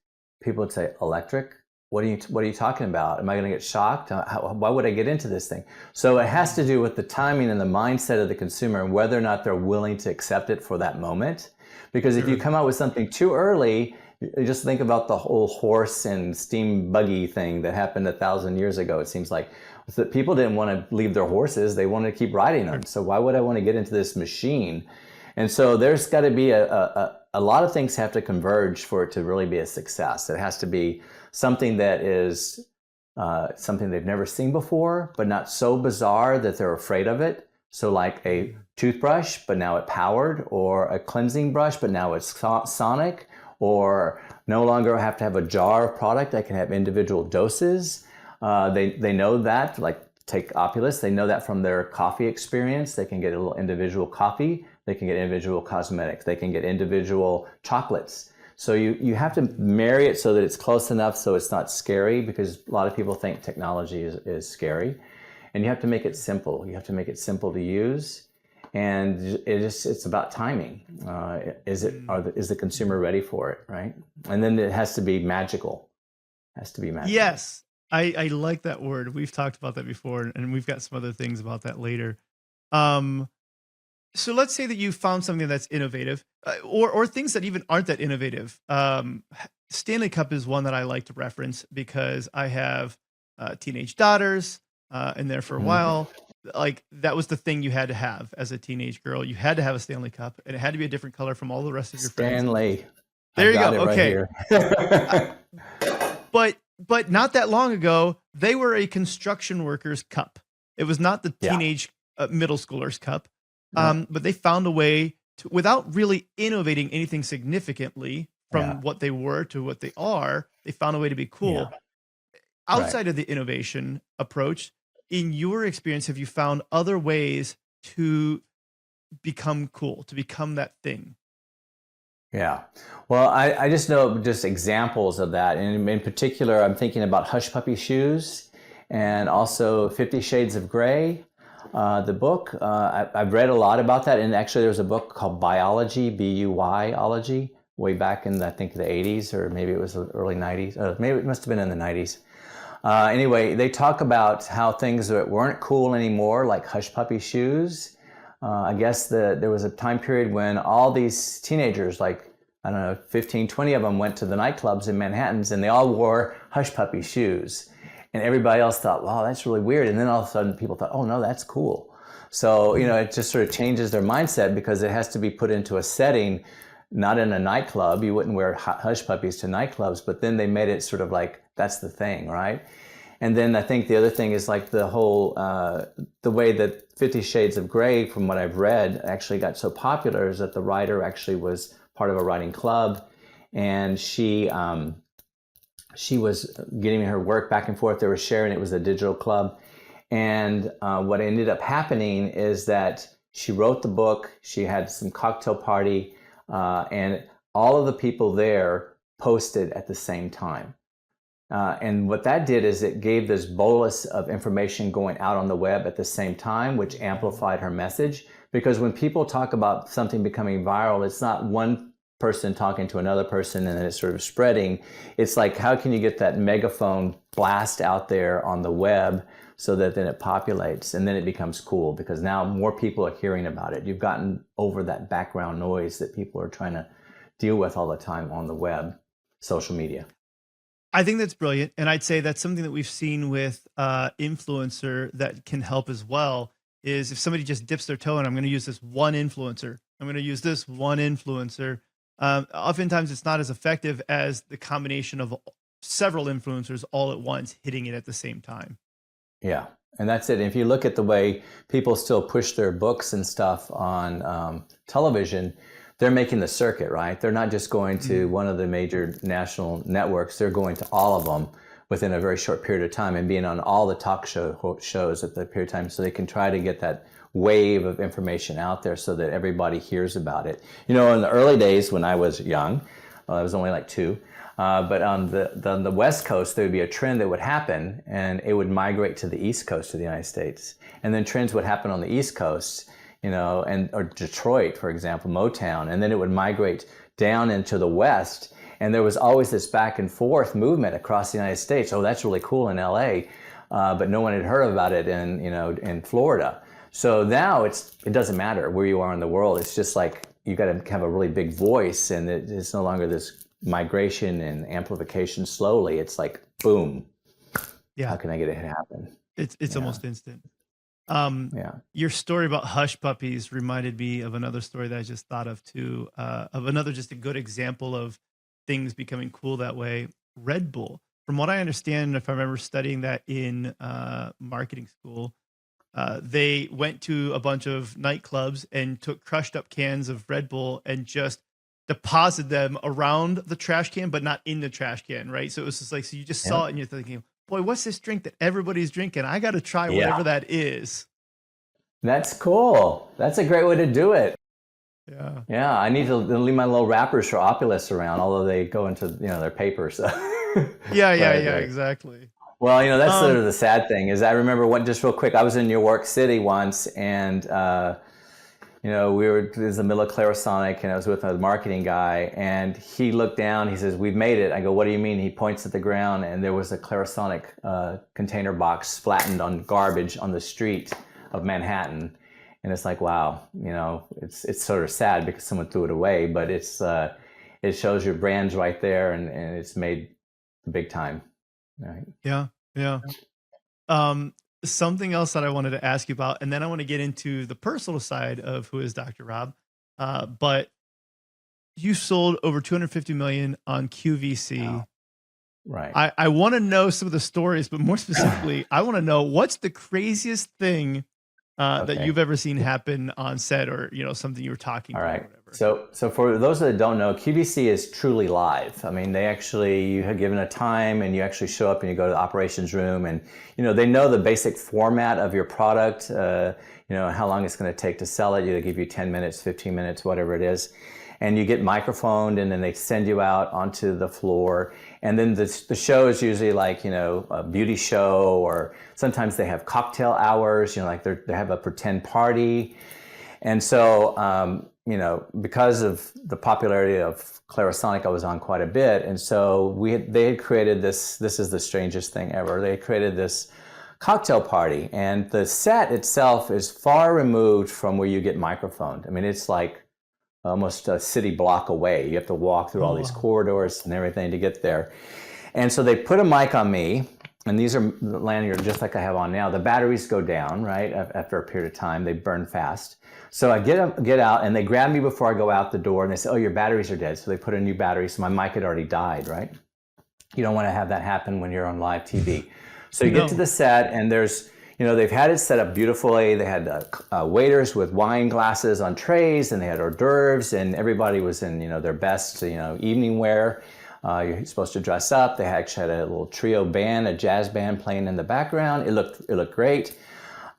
people would say, electric? What are you talking about? Am I going to get shocked? Why would I get into this thing? So it has to do with the timing and the mindset of the consumer, and whether or not they're willing to accept it for that moment. Because if you come out with something too early, you just think about the whole horse and steam buggy thing that happened 1,000 years ago. It seems like that people didn't want to leave their horses; they wanted to keep riding them. So why would I want to get into this machine? And so there's got to be a lot of things have to converge for it to really be a success. It has to be something that is something they've never seen before, but not so bizarre that they're afraid of it. So like a toothbrush, but now it's powered, or a cleansing brush, but now it's sonic, or no longer have to have a jar of product. I can have individual doses. They know that, like take OPULUS, they know that from their coffee experience. They can get a little individual coffee. They can get individual cosmetics. They can get individual chocolates. So you have to marry it so that it's close enough so it's not scary, because a lot of people think technology is scary. And you have to make it simple. You have to make it simple to use. And it's about timing. Is the consumer ready for it, right? And then it has to be magical. It has to be magical. Yes, I like that word. We've talked about that before, and we've got some other things about that later. So let's say that you found something that's innovative, or things that even aren't that innovative. Stanley Cup is one that I like to reference because I have teenage daughters, and there for a while, like that was the thing you had to have as a teenage girl. You had to have a Stanley Cup, and it had to be a different color from all the rest of your friends. Stanley. There you go. Okay. But not that long ago, they were a construction worker's cup. It was not the teenage middle schooler's cup. But they found a way to, without really innovating anything significantly from what they were to what they are, they found a way to be cool. Yeah. Outside of the innovation approach, in your experience, have you found other ways to become cool, to become that thing? Yeah. Well, I just know just examples of that. And in particular, I'm thinking about Hush Puppy shoes, and also 50 Shades of Grey. The book, I've read a lot about that. And actually, there's a book called Biology, B-U-Y-ology, way back in, I think, the 80s, or maybe it was the early 90s. Maybe it must have been in the 90s. Anyway, they talk about how things that weren't cool anymore, like Hush Puppy shoes. I guess there was a time period when all these teenagers, like, I don't know, 15, 20 of them went to the nightclubs in Manhattan, and they all wore Hush Puppy shoes. And everybody else thought, wow, that's really weird. And then all of a sudden people thought, oh no, that's cool. So, it just sort of changes their mindset, because it has to be put into a setting, not in a nightclub. You wouldn't wear Hush Puppies to nightclubs, but then they made it sort of like, that's the thing, right? And then I think the other thing is like the whole, the way that 50 Shades of Grey, from what I've read, actually got so popular is that the writer actually was part of a writing club, and she was getting her work back and forth. They were sharing. It was a digital club. And what ended up happening is that she wrote the book. She had some cocktail party, and all of the people there posted at the same time. And what that did is it gave this bolus of information going out on the web at the same time, which amplified her message. Because when people talk about something becoming viral, it's not one person talking to another person and then it's sort of spreading. It's like, how can you get that megaphone blast out there on the web so that then it populates and then it becomes cool, because now more people are hearing about it. You've gotten over that background noise that people are trying to deal with all the time on the web, social media. I think that's brilliant. And I'd say that's something that we've seen with influencer that can help as well, is if somebody just dips their toe and I'm going to use this one influencer, I'm going to use this one influencer. Oftentimes it's not as effective as the combination of several influencers all at once hitting it at the same time. Yeah, and that's it. If you look at the way people still push their books and stuff on television, they're making the circuit, right? They're not just going to one of the major national networks. They're going to all of them within a very short period of time and being on all the talk shows at that period of time, so they can try to get that wave of information out there so that everybody hears about it. You know, in the early days when I was young, I was only like 2, but on the West Coast, there would be a trend that would happen and it would migrate to the East Coast of the United States. And then trends would happen on the East Coast, you know, or Detroit, for example, Motown, and then it would migrate down into the West. And there was always this back and forth movement across the United States. Oh, that's really cool in LA, but no one had heard about it in Florida. So now it doesn't matter where you are in the world. It's just like you got to have a really big voice, and it's no longer this migration and amplification slowly. It's like boom. Yeah. How can I get it to happen? It's almost instant. Yeah. Your story about hush puppies reminded me of another story that I just thought of too, of another just a good example of things becoming cool that way. Red Bull. From what I understand, if I remember studying that in marketing school, they went to a bunch of nightclubs and took crushed up cans of Red Bull and just deposited them around the trash can, but not in the trash can, right? So it was just like, so you just saw it and you're thinking, boy, what's this drink that everybody's drinking? I got to try whatever that is. That's cool. That's a great way to do it. Yeah. Yeah, I need to leave my little wrappers for OPULUS around, although they go into their paper. So. Yeah, exactly. Well, that's sort of the sad thing is I remember just real quick, I was in New York City once and, it was the middle of Clarisonic and I was with a marketing guy and he looked down, he says, "We've made it." I go, "What do you mean?" He points at the ground and there was a Clarisonic container box flattened on garbage on the street of Manhattan. And it's like, wow, it's sort of sad because someone threw it away, but it shows your brand's right there and it's made big time. Right. Yeah. Something else that I wanted to ask you about, and then I want to get into the personal side of who is Dr. Robb. But you sold over 250 million on QVC. Wow. Right. I want to know some of the stories, but more specifically, I want to know what's the craziest thing that you've ever seen happen on set, or something you were talking about. All right. Or whatever. So for those that don't know, QVC is truly live. I mean, you have given a time and you actually show up and you go to the operations room and they know the basic format of your product, how long it's going to take to sell it. They give you 10 minutes, 15 minutes, whatever it is. And you get microphoned and then they send you out onto the floor. And then the show is usually like, a beauty show, or sometimes they have cocktail hours, like they have a pretend party. And so, because of the popularity of Clarisonic, I was on quite a bit. And so they had created this is the strangest thing ever. They created this cocktail party and the set itself is far removed from where you get microphoned. I mean, it's like almost a city block away. You have to walk through all these corridors and everything to get there. And so they put a mic on me, and these are lanyards just like I have on now. The batteries go down, right? After a period of time, they burn fast. So I get out, and they grab me before I go out the door, and they say, "Oh, your batteries are dead." So they put a new battery, so my mic had already died, right? You don't want to have that happen when you're on live TV. So you get to the set, and there's, they've had it set up beautifully. They had waiters with wine glasses on trays, and they had hors d'oeuvres, and everybody was in, their best, evening wear. You're supposed to dress up. They actually had a little trio band, a jazz band playing in the background. It looked great.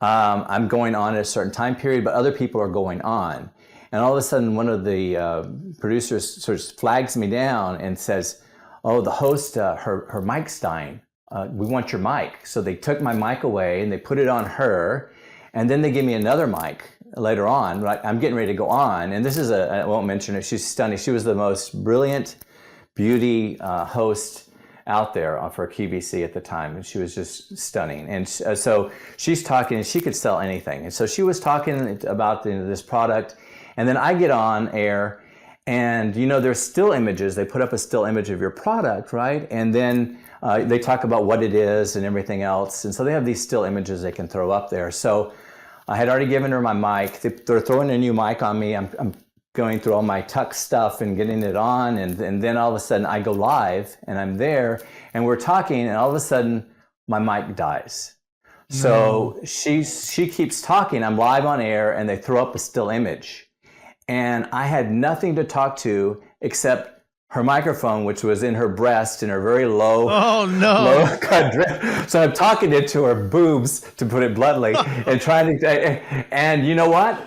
I'm going on at a certain time period, but other people are going on. And all of a sudden, one of the producers sort of flags me down and says, oh, the host, her mic's dying. We want your mic. So they took my mic away and they put it on her. And then they give me another mic later on. Right? I'm getting ready to go on. And this is I won't mention it. She's stunning. She was the most brilliant beauty host out there for QVC at the time. And she was just stunning. And so she's talking, and she could sell anything. And so she was talking about this product. And then I get on air, and there's still images. They put up a still image of your product, right? And then they talk about what it is and everything else. And so they have these still images they can throw up there. So I had already given her my mic. They're throwing a new mic on me. I'm going through all my tuck stuff and getting it on. And then all of a sudden I go live and I'm there and we're talking, and all of a sudden my mic dies. So she keeps talking. I'm live on air and they throw up a still image. And I had nothing to talk to except her microphone, which was in her breast in her very low, low cut dress. So I'm talking into her boobs, to put it bluntly, and trying to, and you know what?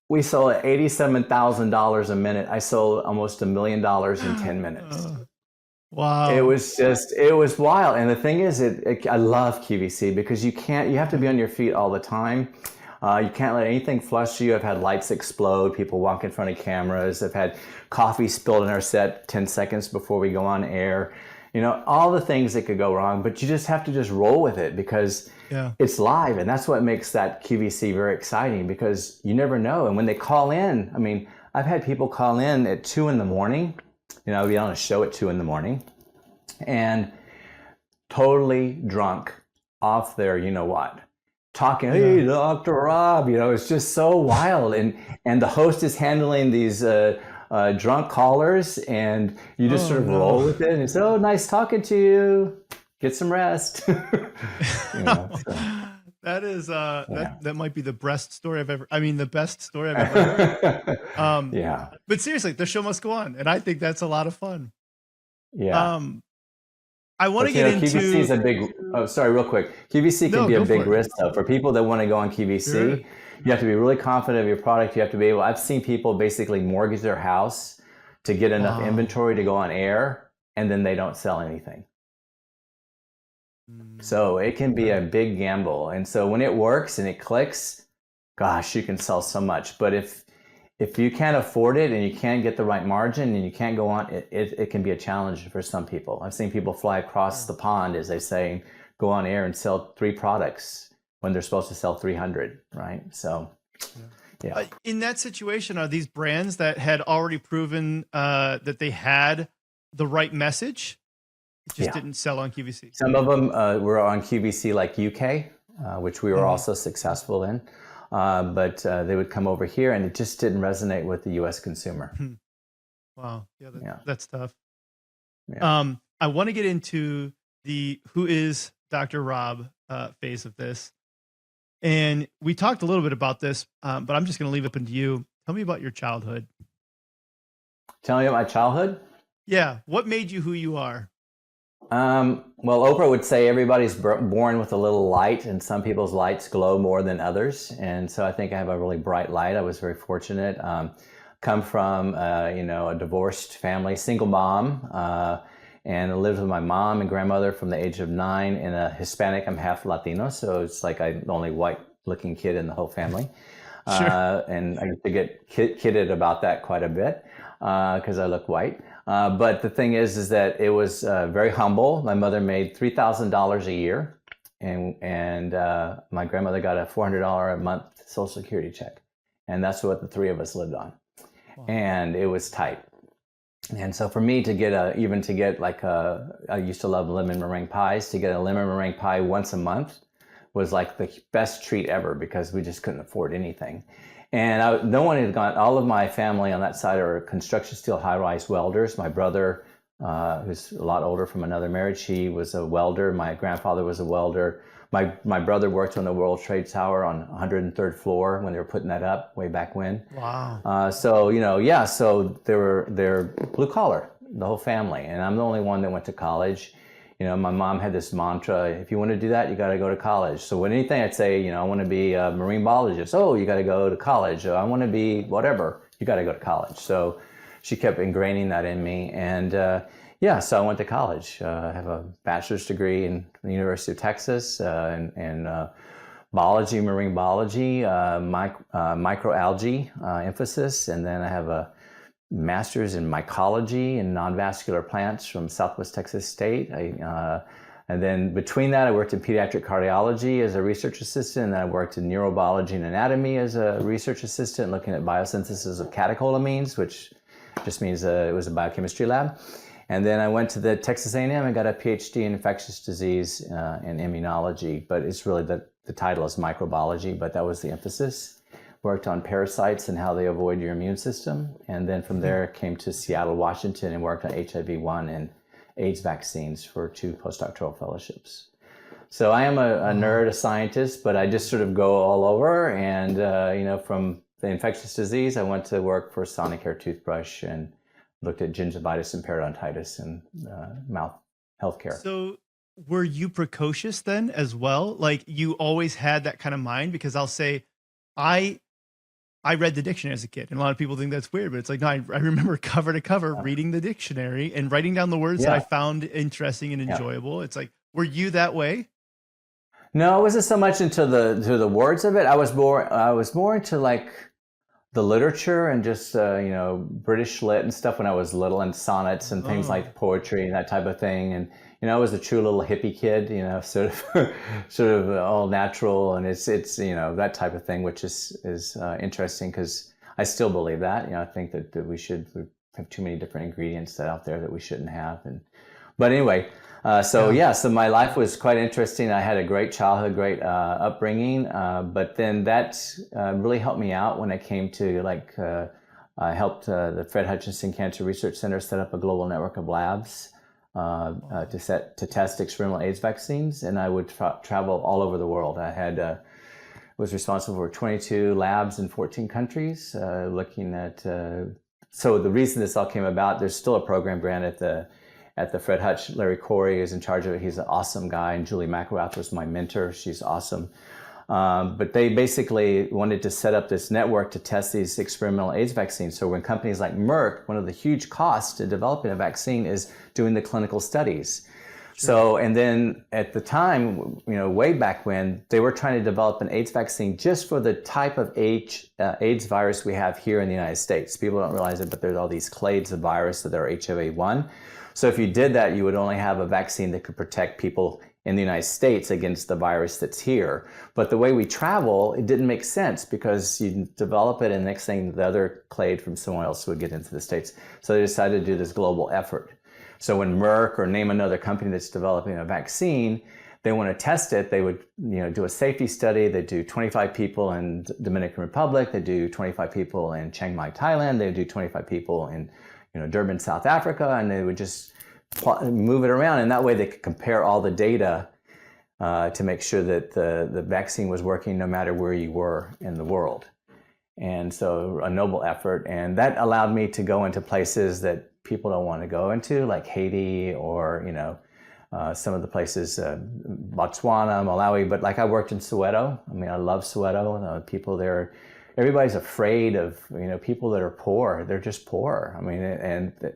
We sold $87,000 a minute. I sold almost $1 million in 10 minutes. Wow. It was wild. And the thing is, I love QVC because you have to be on your feet all the time. You can't let anything flush you. I've had lights explode, people walk in front of cameras. I've had coffee spilled in our set 10 seconds before we go on air. All the things that could go wrong, but you just have to just roll with it because it's live. And that's what makes that QVC very exciting, because you never know. And when they call in, I mean, I've had people call in at 2 a.m. I'll be on a show at 2 a.m. and totally drunk off their, what, talking, hey, Dr. Robb, it's just so wild. And the host is handling these drunk callers, and you just sort of roll with it. And it's, oh, nice talking to you. Get some rest. That is, that might be the best story I've ever heard. But seriously, the show must go on. And I think that's a lot of fun. Yeah. I want to get into QVC is a big. Oh, sorry, real quick. QVC can be a big risk though for people that want to go on QVC. Sure. You have to be really confident of your product. You have to be able. I've seen people basically mortgage their house to get enough inventory to go on air, and then they don't sell anything. So it can be a big gamble. And so when it works and it clicks, gosh, you can sell so much. But if you can't afford it and you can't get the right margin and you can't go on, it can be a challenge for some people. I've seen people fly across the pond, as they say, go on air and sell 3 products when they're supposed to sell 300, right? So, yeah. In that situation, are these brands that had already proven that they had the right message, it just didn't sell on QVC? Some of them were on QVC, like UK, which we were also successful in. But they would come over here, and it just didn't resonate with the U.S. consumer. Wow. That's tough. Yeah. I want to get into the who is Dr. Robb phase of this. And we talked a little bit about this, but I'm just going to leave it up to you. Tell me about your childhood. Tell me about my childhood? Yeah. What made you who you are? Well, Oprah would say everybody's born with a little light, and some people's lights glow more than others. And so I think I have a really bright light. I was very fortunate. Come from, a divorced family, single mom, and I lived with my mom and grandmother from the age of 9, and a Hispanic. I'm half Latino, so it's like I'm the only white-looking kid in the whole family. Sure. And I used to get kidded about that quite a bit because I look white. But the thing is that it was very humble. My mother made $3,000 a year, and my grandmother got a $400 a month Social Security check, and that's what the 3 of us lived on. Wow. And it was tight. And so for me to get I used to love lemon meringue pies. To get a lemon meringue pie once a month was like the best treat ever, because we just couldn't afford anything. And no one had gone. All of my family on that side are construction steel high-rise welders. My brother, who's a lot older from another marriage, he was a welder. My grandfather was a welder. My brother worked on the World Trade Tower on 103rd floor when they were putting that up way back when. Wow. So they're blue collar, the whole family. And I'm the only one that went to college. My mom had this mantra: if you want to do that, you got to go to college. So when anything I'd say, I want to be a marine biologist. Oh, you got to go to college. I want to be whatever. You got to go to college. So she kept ingraining that in me. And, Yeah, so I went to college. I have a bachelor's degree in the University of Texas in biology, marine biology, microalgae emphasis, and then I have a master's in mycology and non-vascular plants from Southwest Texas State. And then between that, I worked in pediatric cardiology as a research assistant, and then I worked in neurobiology and anatomy as a research assistant, looking at biosynthesis of catecholamines, which just means it was a biochemistry lab. And then I went to the Texas A&M and got a PhD in infectious disease and immunology, but it's really the title is microbiology, but that was the emphasis. Worked on parasites and how they avoid your immune system. And then from there came to Seattle, Washington, and worked on HIV-1 and AIDS vaccines for 2 postdoctoral fellowships. So I am a nerd, a scientist, but I just sort of go all over. And, from the infectious disease, I went to work for Sonicare toothbrush and looked at gingivitis and periodontitis and mouth healthcare. So were you precocious then as well? Like you always had that kind of mind? Because I'll say, I read the dictionary as a kid, and a lot of people think that's weird, but it's like, no, I remember cover to cover reading the dictionary and writing down the words that I found interesting and enjoyable. It's like, were you that way? No, I wasn't so much into the words of it. I was more into like the literature and just British lit and stuff when I was little, and sonnets and things like poetry and that type of thing. And I was a true little hippie kid, sort of all natural, and it's that type of thing, which is interesting because I still believe that. I think that we have too many different ingredients out there that we shouldn't have. But anyway, so my life was quite interesting. I had a great childhood, great upbringing, but then that really helped me out when it came to I helped the Fred Hutchinson Cancer Research Center set up a global network of labs to test experimental AIDS vaccines, and I would travel all over the world. I was responsible for 22 labs in 14 countries, looking at. So the reason this all came about, there's still a program ran at the Fred Hutch. Larry Corey is in charge of it. He's an awesome guy, and Julie McElrath was my mentor. She's awesome. But they basically wanted to set up this network to test these experimental AIDS vaccines. So when companies like Merck, one of the huge costs to developing a vaccine is doing the clinical studies. Sure. So, and then at the time, way back when, they were trying to develop an AIDS vaccine just for the type of AIDS virus we have here in the United States. People don't realize it, but there's all these clades of virus that are HIV-1. So if you did that, you would only have a vaccine that could protect people in the United States against the virus that's here. But the way we travel, it didn't make sense because you develop it and the next thing the other clade from someone else would get into the States. So they decided to do this global effort. So when Merck or name another company that's developing a vaccine, they want to test it, they would do a safety study. They do 25 people in Dominican Republic, they do 25 people in Chiang Mai, Thailand, they do 25 people in Durban, South Africa, and they would just move it around, and that way they could compare all the data to make sure that the vaccine was working no matter where you were in the world. And so a noble effort, and that allowed me to go into places that people don't want to go into, like Haiti or some of the places, Botswana, Malawi. But like I worked in Soweto. I mean, I love Soweto. People there, everybody's afraid of people that are poor. They're just poor. I mean,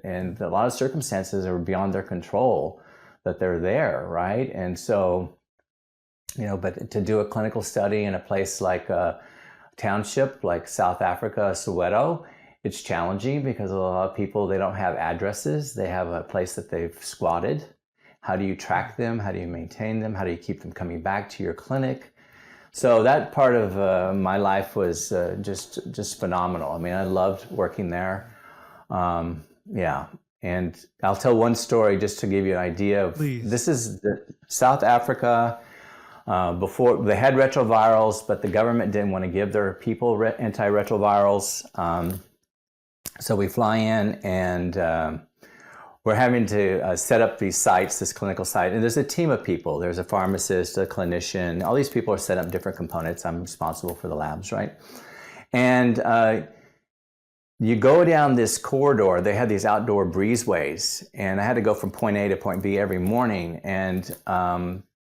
and a lot of circumstances are beyond their control that they're there, right? And so, but to do a clinical study in a place like a township like South Africa, Soweto, it's challenging because a lot of people, they don't have addresses. They have a place that they've squatted. How do you track them? How do you maintain them? How do you keep them coming back to your clinic? So that part of my life was just phenomenal. I mean, I loved working there. And I'll tell one story just to give you an idea of. Please. This is South Africa. Before they had retrovirals, but the government didn't want to give their people antiretrovirals. So we fly in and we're having to set up these sites, this clinical site. And there's a team of people. There's a pharmacist, a clinician. All these people are set up different components. I'm responsible for the labs, right? And you go down this corridor. They had these outdoor breezeways. And I had to go from point A to point B every morning. And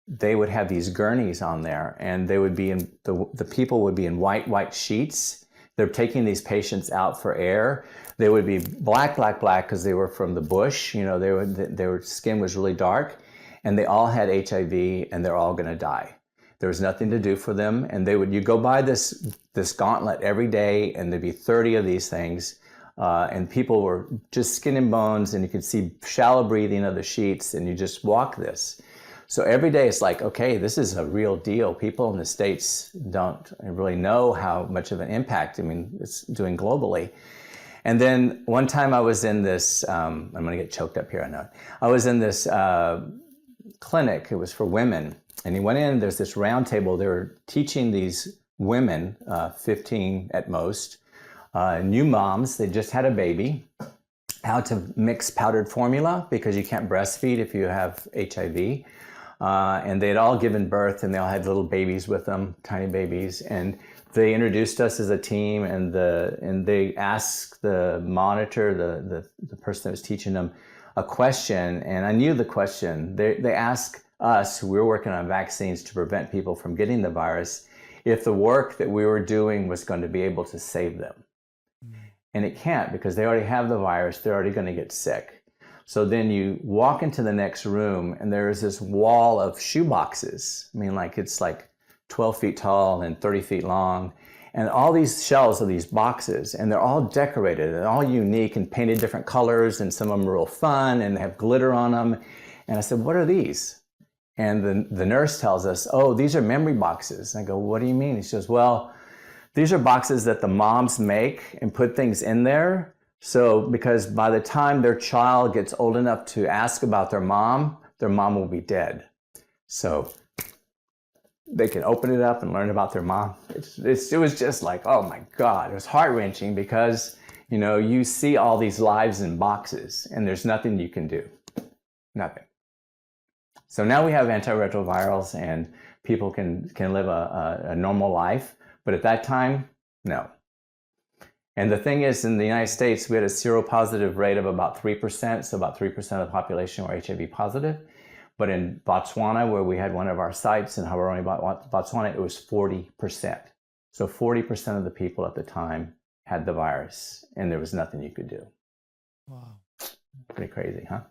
they would have these gurneys on there. And they would be in, the people would be in white sheets, They're taking these patients out for air. They would be black because they were from the bush. Their skin was really dark, and they all had HIV, and they're all going to die. There was nothing to do for them, and you go by this gauntlet every day, and there'd be 30 of these things, and people were just skin and bones, and you could see shallow breathing of the sheets, and you just walk this. So every day it's like, okay, this is a real deal. People in the States don't really know how much of an impact, it's doing globally. And then one time I was in this, I'm going to get choked up here, I know. I was in this clinic, it was for women. And he went in, there's this round table, they were teaching these women, 15 at most, new moms, they just had a baby, how to mix powdered formula because you can't breastfeed if you have HIV. And they had all given birth, and they all had little babies with them, tiny babies. And they introduced us as a team, and they asked the monitor, the person that was teaching them, a question. And I knew the question. They asked us, who we were working on vaccines to prevent people from getting the virus, if the work that we were doing was going to be able to save them. And it can't, because they already have the virus. They're already going to get sick. So then you walk into the next room, and there's this wall of shoe boxes. It's like 12 feet tall and 30 feet long. And all these shelves of these boxes, and they're all decorated and all unique and painted different colors, and some of them are real fun and they have glitter on them. And I said, what are these? And the nurse tells us, oh, these are memory boxes. And I go, what do you mean? He says, well, these are boxes that the moms make and put things in there. So, because by the time their child gets old enough to ask about their mom will be dead. So they can open it up and learn about their mom. It was just like, oh my God, it was heart-wrenching because, you see all these lives in boxes and there's nothing you can do. Nothing. So now we have antiretrovirals and people can live a normal life. But at that time, no. And the thing is, in the United States, we had a seropositive rate of about 3%, so about 3% of the population were HIV positive. But in Botswana, where we had one of our sites in Hawaii, Botswana, it was 40%. So 40% of the people at the time had the virus, and there was nothing you could do. Wow. Pretty crazy, huh?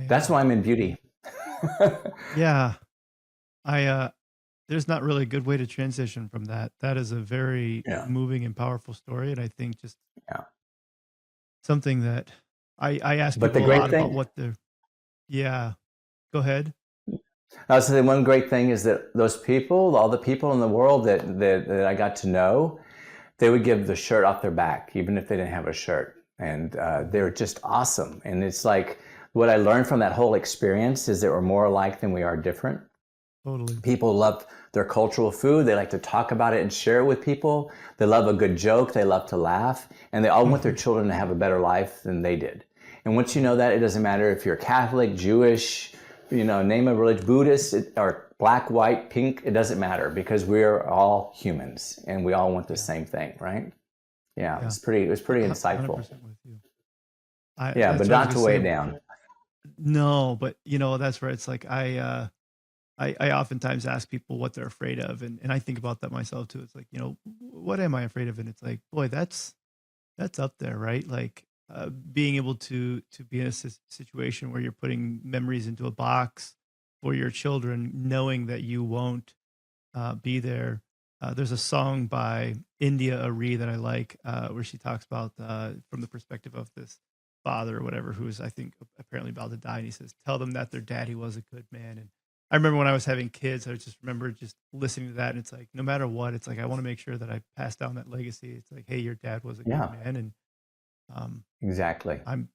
That's why I'm in beauty. Yeah. There's not really a good way to transition from that. That is a very moving and powerful story. And I think just something that I ask people a lot about what they're, go ahead. I was saying one great thing is that those people, all the people in the world that I got to know, they would give the shirt off their back, even if they didn't have a shirt. And they're just awesome. And it's like, what I learned from that whole experience is that we're more alike than we are different. Totally. People love their cultural food. They like to talk about it and share it with people. They love a good joke. They love to laugh. And they all want their children to have a better life than they did. And once you know that, it doesn't matter if you're Catholic, Jewish, name a religion, Buddhist, or black, white, pink, it doesn't matter because we're all humans and we all want the same thing, right? Yeah. It was pretty insightful. 100% with you. But not to weigh it down. No, but that's where it's like I oftentimes ask people what they're afraid of, and I think about that myself too. It's like, what am I afraid of? And it's like, boy, that's up there, right? Like being able to be in a situation where you're putting memories into a box for your children, knowing that you won't be there. There's a song by India Ari that I like, where she talks about from the perspective of this father or whatever, who's, I think, apparently about to die. And he says, tell them that their daddy was a good man. And I remember when I was having kids, I just remember just listening to that. And it's like, no matter what, it's like, I want to make sure that I pass down that legacy. It's like, hey, your dad was a good man. And exactly. I'm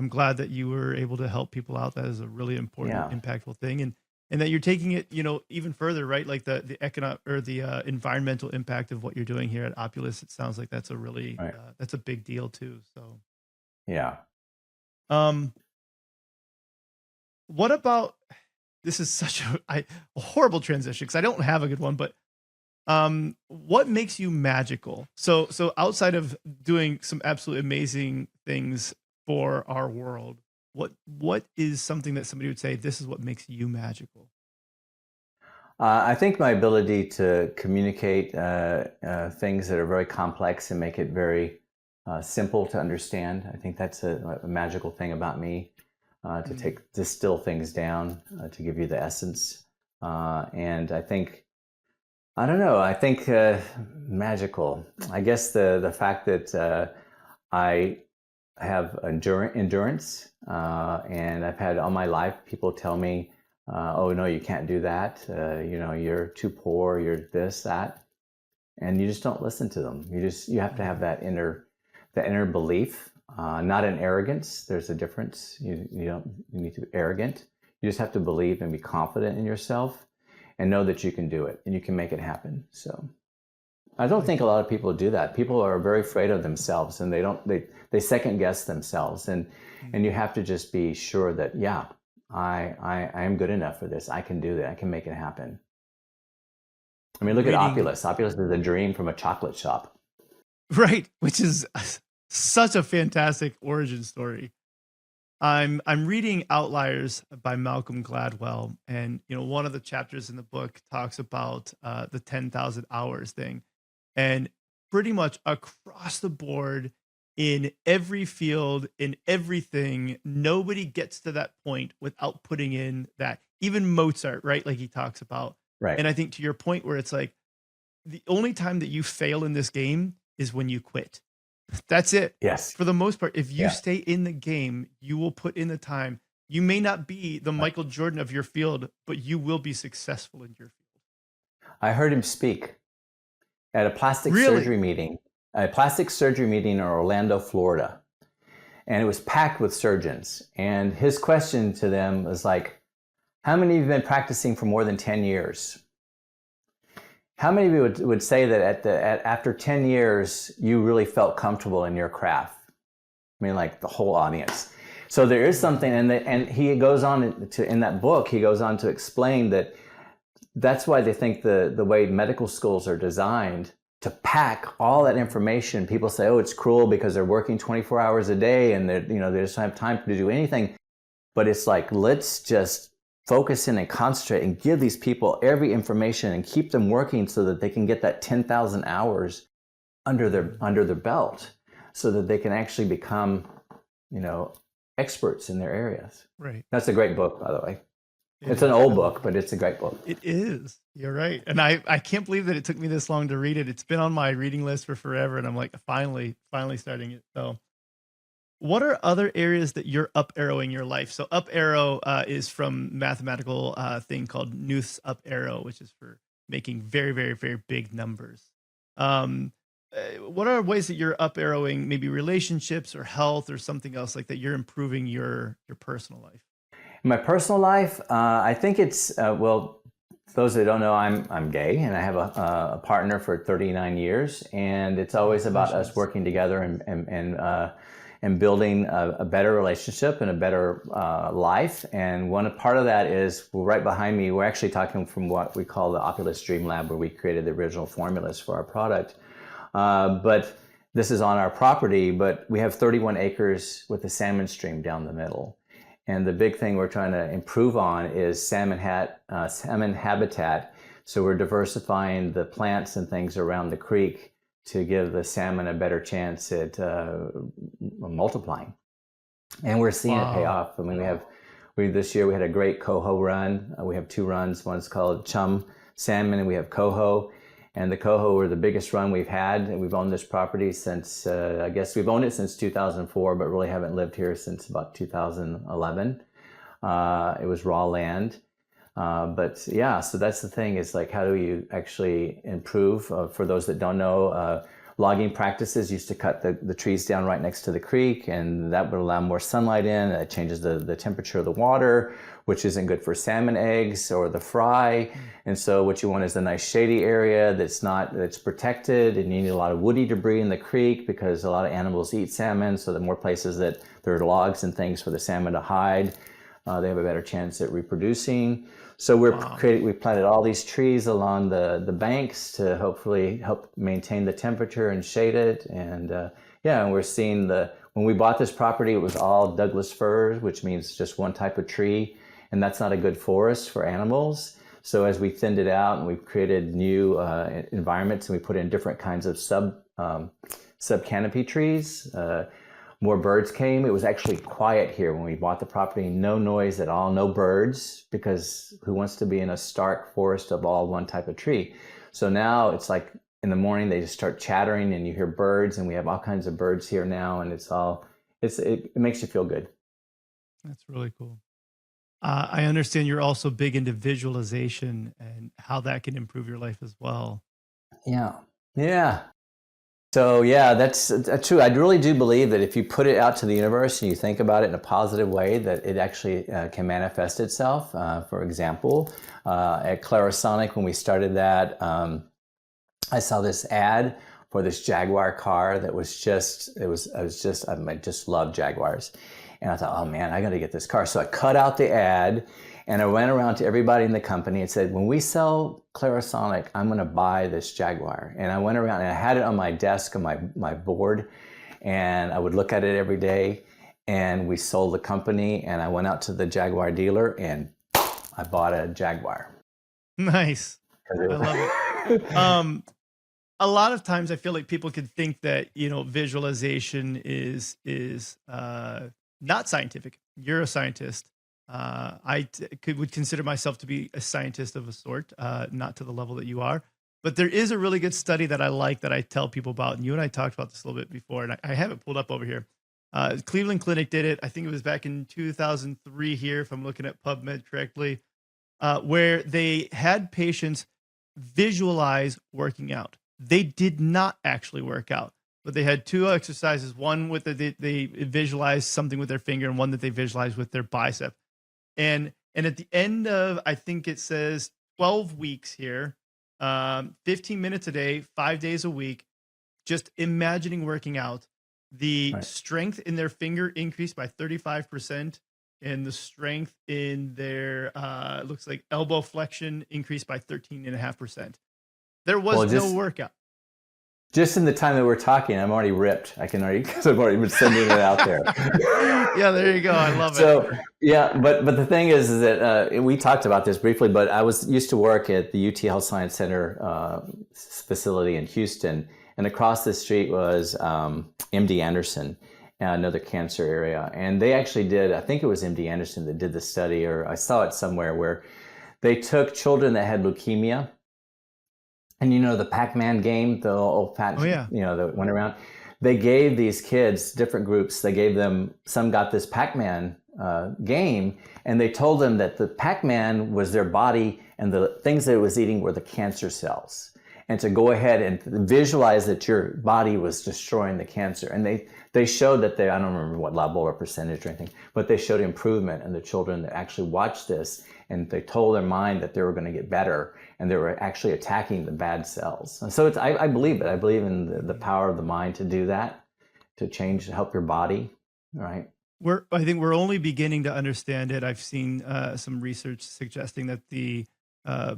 glad that you were able to help people out. That is a really important, impactful thing. And that you're taking it, even further, right? Like the economic or the environmental impact of what you're doing here at OPULUS. It sounds like that's a really, that's a big deal too. So, yeah. What about, this is such a horrible transition because I don't have a good one, but what makes you magical? So outside of doing some absolutely amazing things for our world, what is something that somebody would say, this is what makes you magical? I think my ability to communicate things that are very complex and make it very simple to understand. I think that's a magical thing about me, to distill things down, to give you the essence. And I think, I don't know, I think magical. I guess the fact that I have endurance, and I've had all my life people tell me, oh no, you can't do that. You're too poor. You're this, that, and you just don't listen to them. You have to have that inner belief, not an arrogance. There's a difference. You need to be arrogant. You just have to believe and be confident in yourself, and know that you can do it and you can make it happen. So, I don't think a lot of people do that. People are very afraid of themselves, and they second guess themselves, and you have to just be sure that I am good enough for this. I can do that. I can make it happen. I mean, look at OPULUS. OPULUS is a dream from a chocolate shop. Right, which is such a fantastic origin story. I'm reading Outliers by Malcolm Gladwell, and one of the chapters in the book talks about the 10,000 hours thing, and pretty much across the board, in every field, in everything, nobody gets to that point without putting in that. Even Mozart, right? Like he talks about. Right. And I think to your point where it's like, the only time that you fail in this game is when you quit. That's it. Yes. For the most part, if you stay in the game, you will put in the time. You may not be the Michael Jordan of your field, but you will be successful in your field. I heard him speak at a plastic surgery meeting. A plastic surgery meeting in Orlando, Florida. And it was packed with surgeons. And his question to them was like, how many of you have been practicing for more than 10 years? How many of you would say that after 10 years, you really felt comfortable in your craft? I mean, like the whole audience. So there is something, and he goes on to, in that book, he goes on to explain that that's why they think the way medical schools are designed, to pack all that information. People say, oh, it's cruel because they're working 24 hours a day and they just don't have time to do anything. But it's like, let's just focus in and concentrate and give these people every information and keep them working so that they can get that 10,000 hours under their belt, so that they can actually become, experts in their areas. Right. That's a great book, by the way. It's an old book, but it's a great book. It is. You're right. And I can't believe that it took me this long to read it. It's been on my reading list for forever. And I'm like, finally starting it. So what are other areas that you're up arrowing your life? So up arrow is from mathematical thing called Knuth's up arrow, which is for making very, very, very big numbers. What are ways that you're up arrowing maybe relationships or health or something else like that you're improving your personal life? In my personal life, I think it's, well, those that don't know, I'm gay, and I have a partner for 39 years, and it's always about us working together and building a better relationship and a better life. And one part of that is, right behind me, we're actually talking from what we call the OPULUS Dream Lab, where we created the original formulas for our product. But this is on our property, but we have 31 acres with a salmon stream down the middle. And the big thing we're trying to improve on is salmon habitat. So we're diversifying the plants and things around the creek to give the salmon a better chance at multiplying. And we're seeing it pay off. I mean, this year we had a great coho run. We have 2 runs. One's called Chum Salmon, and we have coho. And the coho were the biggest run we've had. And we've owned this property since, I guess we've owned it since 2004, but really haven't lived here since about 2011. It was raw land. But yeah, so that's the thing, is like, how do you actually improve? For those that don't know, logging practices used to cut the trees down right next to the creek, and that would allow more sunlight in. It changes the temperature of the water, which isn't good for salmon eggs or the fry. And so what you want is a nice shady area that's protected, and you need a lot of woody debris in the creek because a lot of animals eat salmon. So the more places that there are logs and things for the salmon to hide, they have a better chance at reproducing. So we planted all these trees along the banks to hopefully help maintain the temperature and shade it. And and we're seeing when we bought this property, it was all Douglas firs, which means just one type of tree. And that's not a good forest for animals. So as we thinned it out and we've created new environments, and we put in different kinds of sub canopy trees, more birds came. It was actually quiet here when we bought the property. No noise at all, no birds, because who wants to be in a stark forest of all one type of tree? So now it's like in the morning they just start chattering and you hear birds, and we have all kinds of birds here now, and it makes you feel good. That's really cool. I understand you're also big into visualization and how that can improve your life as well. Yeah. So yeah, that's true. I really do believe that if you put it out to the universe and you think about it in a positive way, that it actually can manifest itself. For example, at Clarisonic, when we started that, I saw this ad for this Jaguar car that was I just love Jaguars. And I thought, oh man, I got to get this car. So I cut out the ad and I went around to everybody in the company and said, when we sell Clarisonic, I'm going to buy this Jaguar. And I went around and I had it on my desk, on my board, and I would look at it every day. And we sold the company, and I went out to the Jaguar dealer and I bought a Jaguar. Nice. I love it. A lot of times I feel like people can think that, visualization is not scientific. You're a scientist. Would consider myself to be a scientist of a sort, not to the level that you are. But there is a really good study that I like that I tell people about. And you and I talked about this a little bit before, and I have it pulled up over here. Cleveland Clinic did it. I think it was back in 2003 here, if I'm looking at PubMed correctly, where they had patients visualize working out. They did not actually work out, but they had two exercises. One with they visualized something with their finger, and one that they visualized with their bicep. And at the end of, I think it says 12 weeks here, 15 minutes a day, 5 days a week, just imagining working out, the strength in their finger increased by 35%, and the strength in their, looks like elbow flexion increased by 13.5%. There was no workout. Just in the time that we're talking, I'm already ripped. Because I've already been sending it out there. Yeah, there you go. I love it. So, yeah, but the thing is that we talked about this briefly, but I used to work at the UT Health Science Center facility in Houston, and across the street was MD Anderson, another cancer area. And they actually did, I think it was MD Anderson that did the study, or I saw it somewhere, where they took children that had leukemia. And the Pac-Man game, the old that went around. They gave these kids, different groups, some got this Pac-Man game, and they told them that the Pac-Man was their body, and the things that it was eating were the cancer cells. And to go ahead and visualize that your body was destroying the cancer. And they showed that I don't remember what level or percentage or anything, but they showed improvement in the children that actually watched this, and they told their mind that they were going to get better, and they were actually attacking the bad cells. And so I believe it. I believe in the power of the mind to do that, to change, to help your body, right? I think we're only beginning to understand it. I've seen some research suggesting that the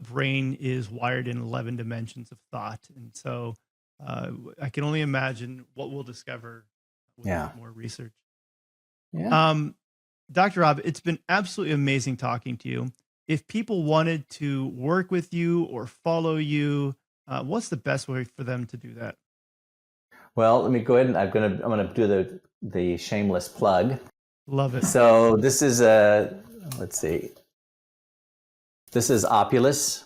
brain is wired in 11 dimensions of thought. And so I can only imagine what we'll discover with more research. Yeah. Dr. Robb, it's been absolutely amazing talking to you. If people wanted to work with you or follow you, what's the best way for them to do that? Well, let me go ahead and I'm gonna do the shameless plug. Love it. So this is let's see. This is OPULUS,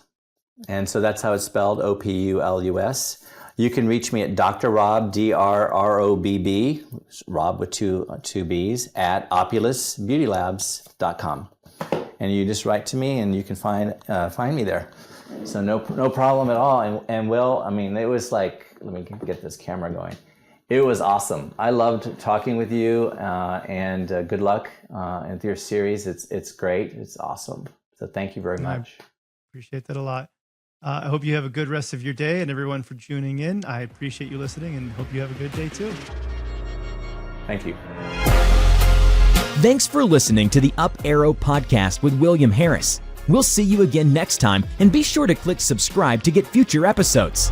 and so that's how it's spelled, OPULUS. You can reach me at Dr. Robb, DRROBB, Robb with two B's, at OPULUSBeautyLabs.com. And you just write to me, and you can find me there. So no problem at all. And Will, it was like, let me get this camera going. It was awesome. I loved talking with you, and good luck with your series. It's great. It's awesome. So thank you very much. I appreciate that a lot. I hope you have a good rest of your day, and everyone for tuning in. I appreciate you listening, and hope you have a good day too. Thank you. Thanks for listening to the Up Arrow Podcast with William Harris. We'll see you again next time, and be sure to click subscribe to get future episodes.